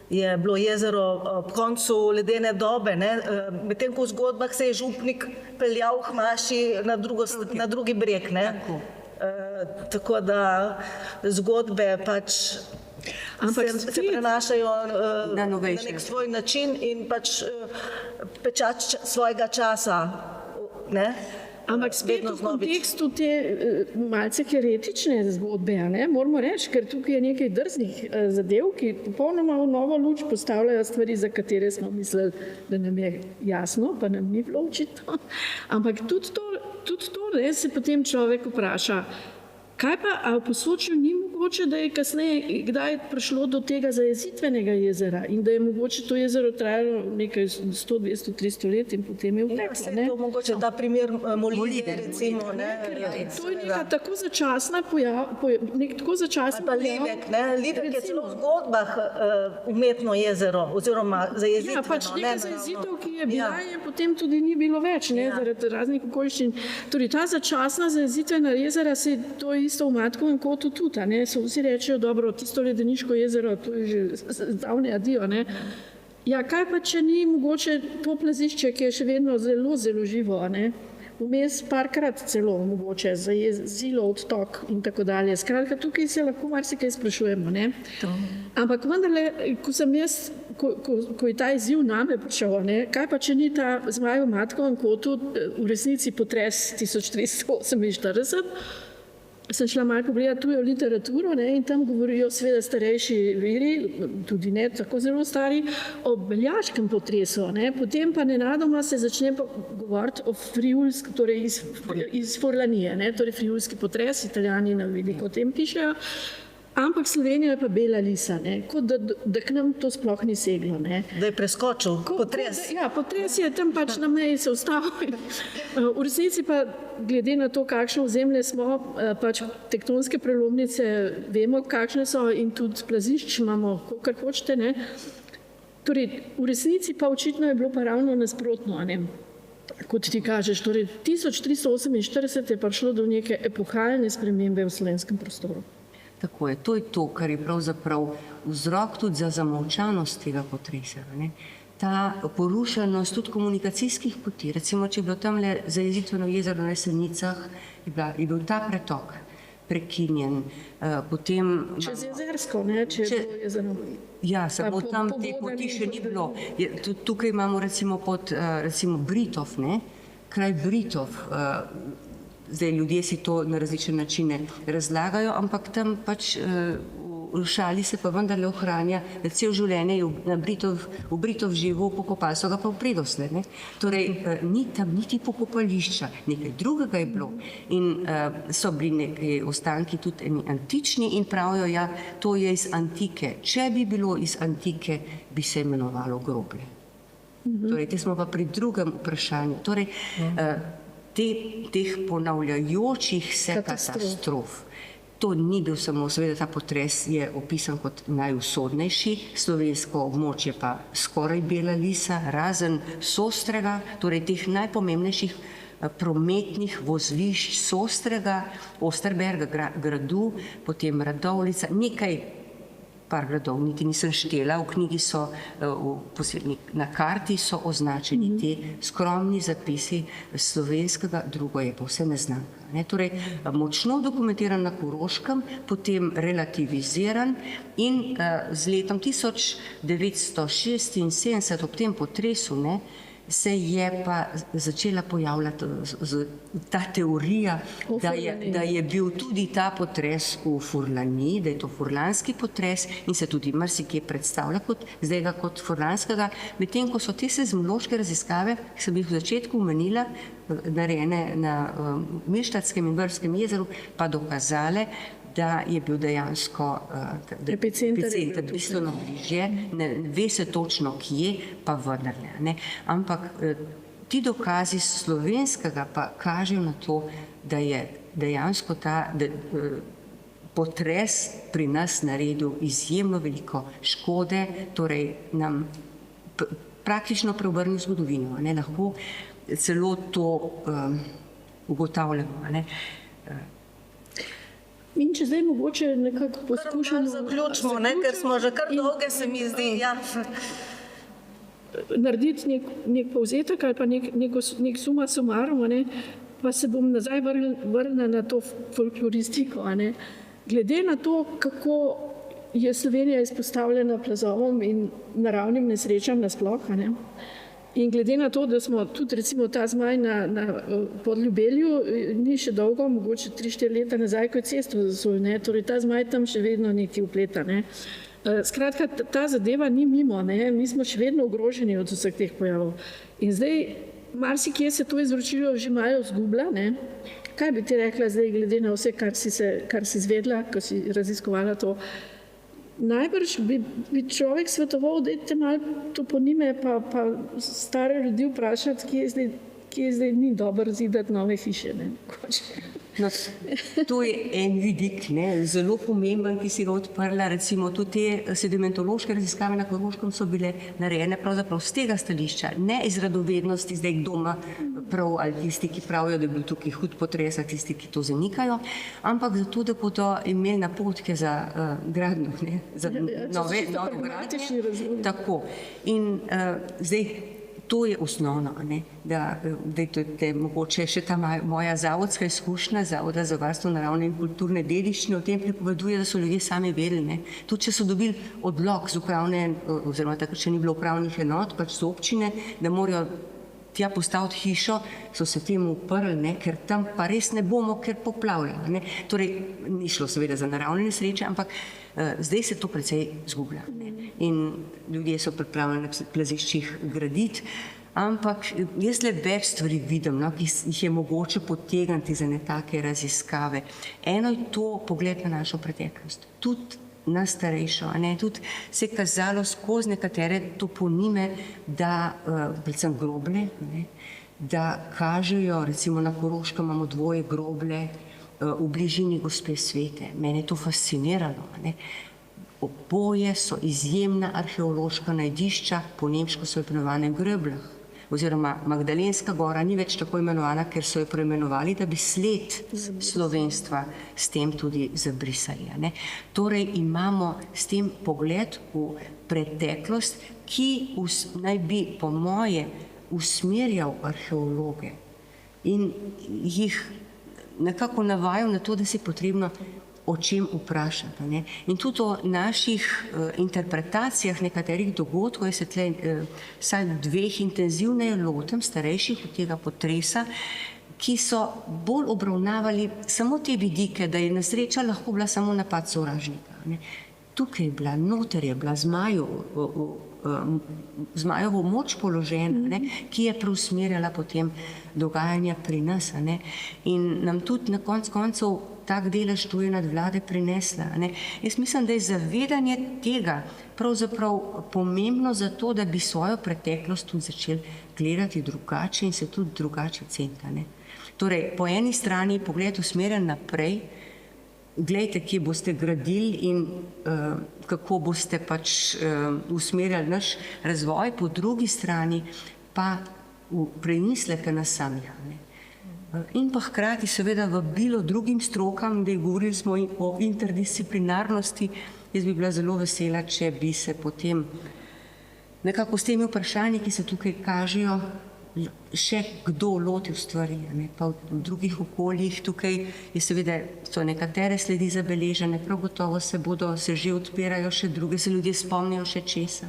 B: je bilo jezero ob koncu ledene dobe, medtem ko v zgodbah se je župnik peljal v Hmaši na drugi breg. Tako da zgodbe pač se prenašajo na nek svoj način in pač pečat svojega časa.
D: Ampak spet v kontekstu te malce heretične zgodbe, moramo reči, ker tukaj je nekaj drznih zadev, ki popolnoma v novo luč postavljajo stvari, za katere smo mislili, da nam je jasno, pa nam ni bilo očitno. Ampak tudi to se potem človek vpraša, kaj pa, a v Posočju ni mogoče mogoče, da je kasneje kdaj prišlo do tega zajezitvenega jezera in da je mogoče to jezero trajalo nekaj 100, 200, 300 let in potem je vteklo, ne?
B: To mogoče ta primer Molide, recimo, ne?
D: To je neka tako začasna nek tako začasna
B: Pa Livek, ne? Livek je celo v zgodbah umetno jezero, oziroma zajezitveno.
D: Ja, pač neka zajezitev, ki je bila, je potem tudi ni bilo več, ne, zaradi raznih okoliščin. Torej, ta začasna zajezitvena jezera se to je isto v Matkovem kotu tudi, ne, so vsi rečejo, dobro, tisto ledeniško jezero, to je že zdavne adijo, ne. Ja, kaj pa, če ni mogoče to plazišče, ki je še vedno zelo, zelo živo, ne. Vmes parkrat celo mogoče, zajezilo, odtok in tako dalje. Skratka, tukaj se lahko marsikaj sprašujemo, ne. Ampak vendarle, ko je ta izziv name prišel, ne, kaj pa, če ni ta zmaj v Matkovem kotu v resnici potres 1348, sem šla malo pogledati tujo literaturo, ne, in tam govorijo seveda starejši viri, tudi ne tako zelo stari, o beljaškem potresu, ne, potem pa nenadoma se začne govoriti o friulski, torej iz Furlanije, ne, torej friulski potres, Italijani na veliko o tem pišejo, ampak Slovenija je pa bela lisa, ne, kot da k nam to sploh ni seglo, ne.
B: Da je preskočil potres.
D: Ja, potres je tam pač na meji se ustavil. V resnici pa, glede na to, kakšno ozemlje smo, pač tektonske prelomnice vemo, kakšne so in tudi plazišč imamo, kar hočete, ne. Torej, v resnici pa očitno je bilo pa ravno nasprotno, ne. Kot ti kažeš, torej 1348 je prišlo do neke epohalne spremembe v slovenskem prostoru.
C: Tako je, to je to, kar je pravzaprav vzrok tudi za zamolčanost tega potresa. Ne? Ta porušenost tudi komunikacijskih poti, recimo, če je bilo tamle zajezitveno jezero na Jesenicah, je bil ta pretok prekinjen, potem...
D: Čez jezersko, ne, če je bilo jezero.
C: Ja, samo tam te poti še ni bilo. Tukaj imamo recimo Britov, ne? Kraj Britov. Zdaj, ljudje si to na različne načine razlagajo, ampak tam pač v šali se pa vendarle ohranja, da cel življenje je v Britov živel, pokopali so ga pa v Predosle. Ne? Torej, ni tam niti pokopališča, nekaj drugega je bilo in so bili nekaj ostanki tudi antični in pravijo, ja, to je iz antike. Če bi bilo iz antike, bi se imenovalo groblje. Torej, te smo pa pri drugem vprašanju. Torej, teh ponavljajočih se katastrof. To ni bil samo, seveda ta potres je opisan kot najusodnejši, slovensko območje pa skoraj bela lisa, razen Sostrega, torej teh najpomembnejših prometnih vozlišč Sostrega, Osterberga gradu, potem Radovljica, par gradov, niti nisem štela, v knjigi so, na karti so označeni te skromni zapisi slovenskega, drugo je pa vse neznanka. Torej, močno dokumentiran na Koroškem, potem relativiziran in z letom 1976 ob tem potresu, ne, se je pa začela pojavljati ta teorija, da je bil tudi ta potres v Furlaniji, da je to furlanski potres in se tudi marsikje predstavlja kot furlanskega, medtem ko so te seizmološke raziskave, ki sem jih v začetku omenila, narejene na Milštatskem in Vrbskem jezeru, pa dokazale, da je bil dejansko epicenter bistveno bližje, ne ve se točno kje, pa vendarle. Ne. Ampak ti dokazi slovenskega pa kažejo na to, da je dejansko ta potres pri nas naredil izjemno veliko škode, torej nam praktično preobrnil zgodovino. Ne. Lahko celo to ugotavljamo. Ne.
D: In če zdaj mogoče nekako poskušamo...
B: Zaključimo, ne, ker smo že kar dolge, se mi zdi. Ja.
D: Narediti nek povzetek ali pa nek suma sumarum, ne, pa se bom nazaj vrnila na to folkloristiko. Ne. Glede na to, kako je Slovenija izpostavljena plazovom in naravnim nesrečam nasploh, ne, in glede na to, da smo tudi recimo ta zmaj na Podljubelju, ni še dolgo, mogoče 3-4 leta nazaj, ko je cesto zasul, ne, torej ta zmaj tam še vedno nekaj vpleta, ne. Skratka, ta zadeva ni mimo, ne, mi smo še vedno ogroženi od vseh teh pojavov. In zdaj, marsikje se to izročilo že malo zgublja, ne, Kaj bi ti rekla zdaj, glede na vse, kar si izvedla, ko si raziskovala to? Najbrž bi človek svetoval, da te malo toponime pa stare ljudi vprašati, kje zdaj ni dobro zidati nove hiše. Ne?
C: No, to je en vidik, zelo pomemben, ki si ga odprla. Recimo, tudi te sedimentološke raziskave na Koroškem so bile narejene pravzaprav z tega stališča, ne iz radovednosti, zdaj kdo ima prav ali tisti, ki pravijo, da je bil tukaj hud potres, ali tisti, ki to zanikajo, ampak zato, da bodo imeli napotke za gradnjo, za nove gradnje. Tako. In zdaj, to je osnovno, da mogoče še ta moja zavodska izkušnja Zavoda za varstvo naravne in kulturne dediščine o tem pripoveduje, da so ljudje sami vedeli. Tudi če so dobili odlok z upravne, oziroma takrat še ni bilo upravnih enot, pač z občine, da morajo tja postaviti hišo, so se temu uprli, ker tam pa res ne bomo, ker poplavlja. Torej, ni šlo seveda za naravne nesreče, ampak zdaj se to precej zgublja. In ljudje so pripravljeni na plaziščih graditi, ampak jaz le več stvari vidim, ki jih je mogoče potegniti za take raziskave. Eno je to pogled na našo preteklost, tudi na starejšo. Tudi se je kazalo skozi nekatere toponime, da predvsem groblje, da kažejo, recimo na Koroškem imamo dvoje groblje v bližini Gospe Svete. Mene je to fasciniralo. Oboje so izjemna arheološka najdišča, po nemško so imenovane Gröblich, oziroma Magdalenska gora ni več tako imenovana, ker so jo preimenovali, da bi sled slovenstva s tem tudi zabrisali. Torej imamo s tem pogled v preteklost, ki naj bi po moje usmerjal arheologe in jih nekako navajal na to, da se je potrebno o čem vprašati. In tudi o naših interpretacijah nekaterih dogodkov, jaz se tle vsaj dveh intenzivneje lotim, starejših od tega potresa, ki so bolj obravnavali samo te vidike, da je nesreča lahko bila samo napad sovražnika. Tukaj je bila, noter je bila zmajovo moč položena, ki je preusmerjala potem dogajanja pri nas. In nam tudi na koncev tak delež tuje nadvlade prinesla. Jaz mislim, da je zavedanje tega pravzaprav pomembno za to, da bi svojo preteklost tudi začeli gledati drugače in se tudi drugače ceniti. Torej, po eni strani pogled usmerjen naprej, glejte, kje boste gradili in kako boste pač usmerjali naš razvoj, po drugi strani pa v premisleke nas samih. In pa hkrati seveda vabilo drugim strokam, da govorili smo o interdisciplinarnosti. Jaz bi bila zelo vesela, če bi se potem nekako s temi vprašanji, ki se tukaj kažejo, še kdo lotil stvari. Pa v drugih okoljih tukaj je seveda so nekatere sledi zabeležene, prav gotovo se že odpirajo še druge, se ljudje spomnijo še česa.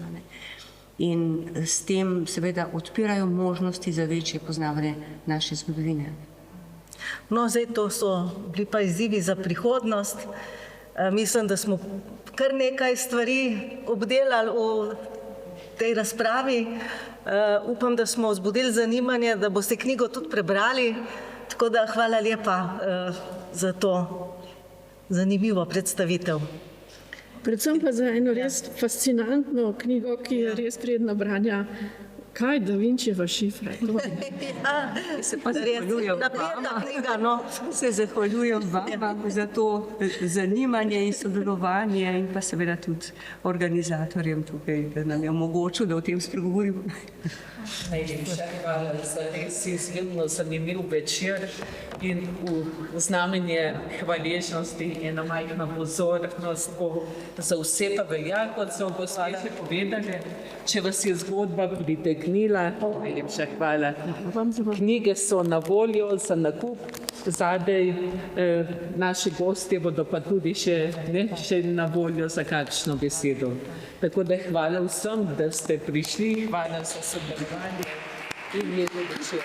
C: In s tem seveda odpirajo možnosti za večje poznavanje naše zgodovine.
B: No, zdaj to so bili pa izzivi za prihodnost. Mislim, da smo kar nekaj stvari obdelali v tej razpravi. Upam, da smo vzbudili zanimanje, da boste knjigo tudi prebrali. Tako da hvala lepa za to zanimivo predstavitev.
D: Predvsem pa za eno res fascinantno knjigo, ki je res vredna branja. Kaj Da Vinčijeva šifra?
C: Se pa zahvaljujem vama. Se zahvaljujem vama za to zanimanje in sodelovanje in pa seveda tudi organizatorjem tukaj, da nam je omogočil, da o tem spregovorimo.
A: Najlepša hvala za res izjemno zanimiv večer in v znamenje hvaležnosti ena majhna pozornost za vse pa velja, kot so gospe že povedali. Če vas je zgodba pritegnila, najlepša hvala. Knjige so na voljo za nakup. Zadaj naši gostje bodo pa tudi še na voljo za kakšno besedo. Tako da hvala vsem, da ste prišli. Hvala za sodelovanje in mirno večer.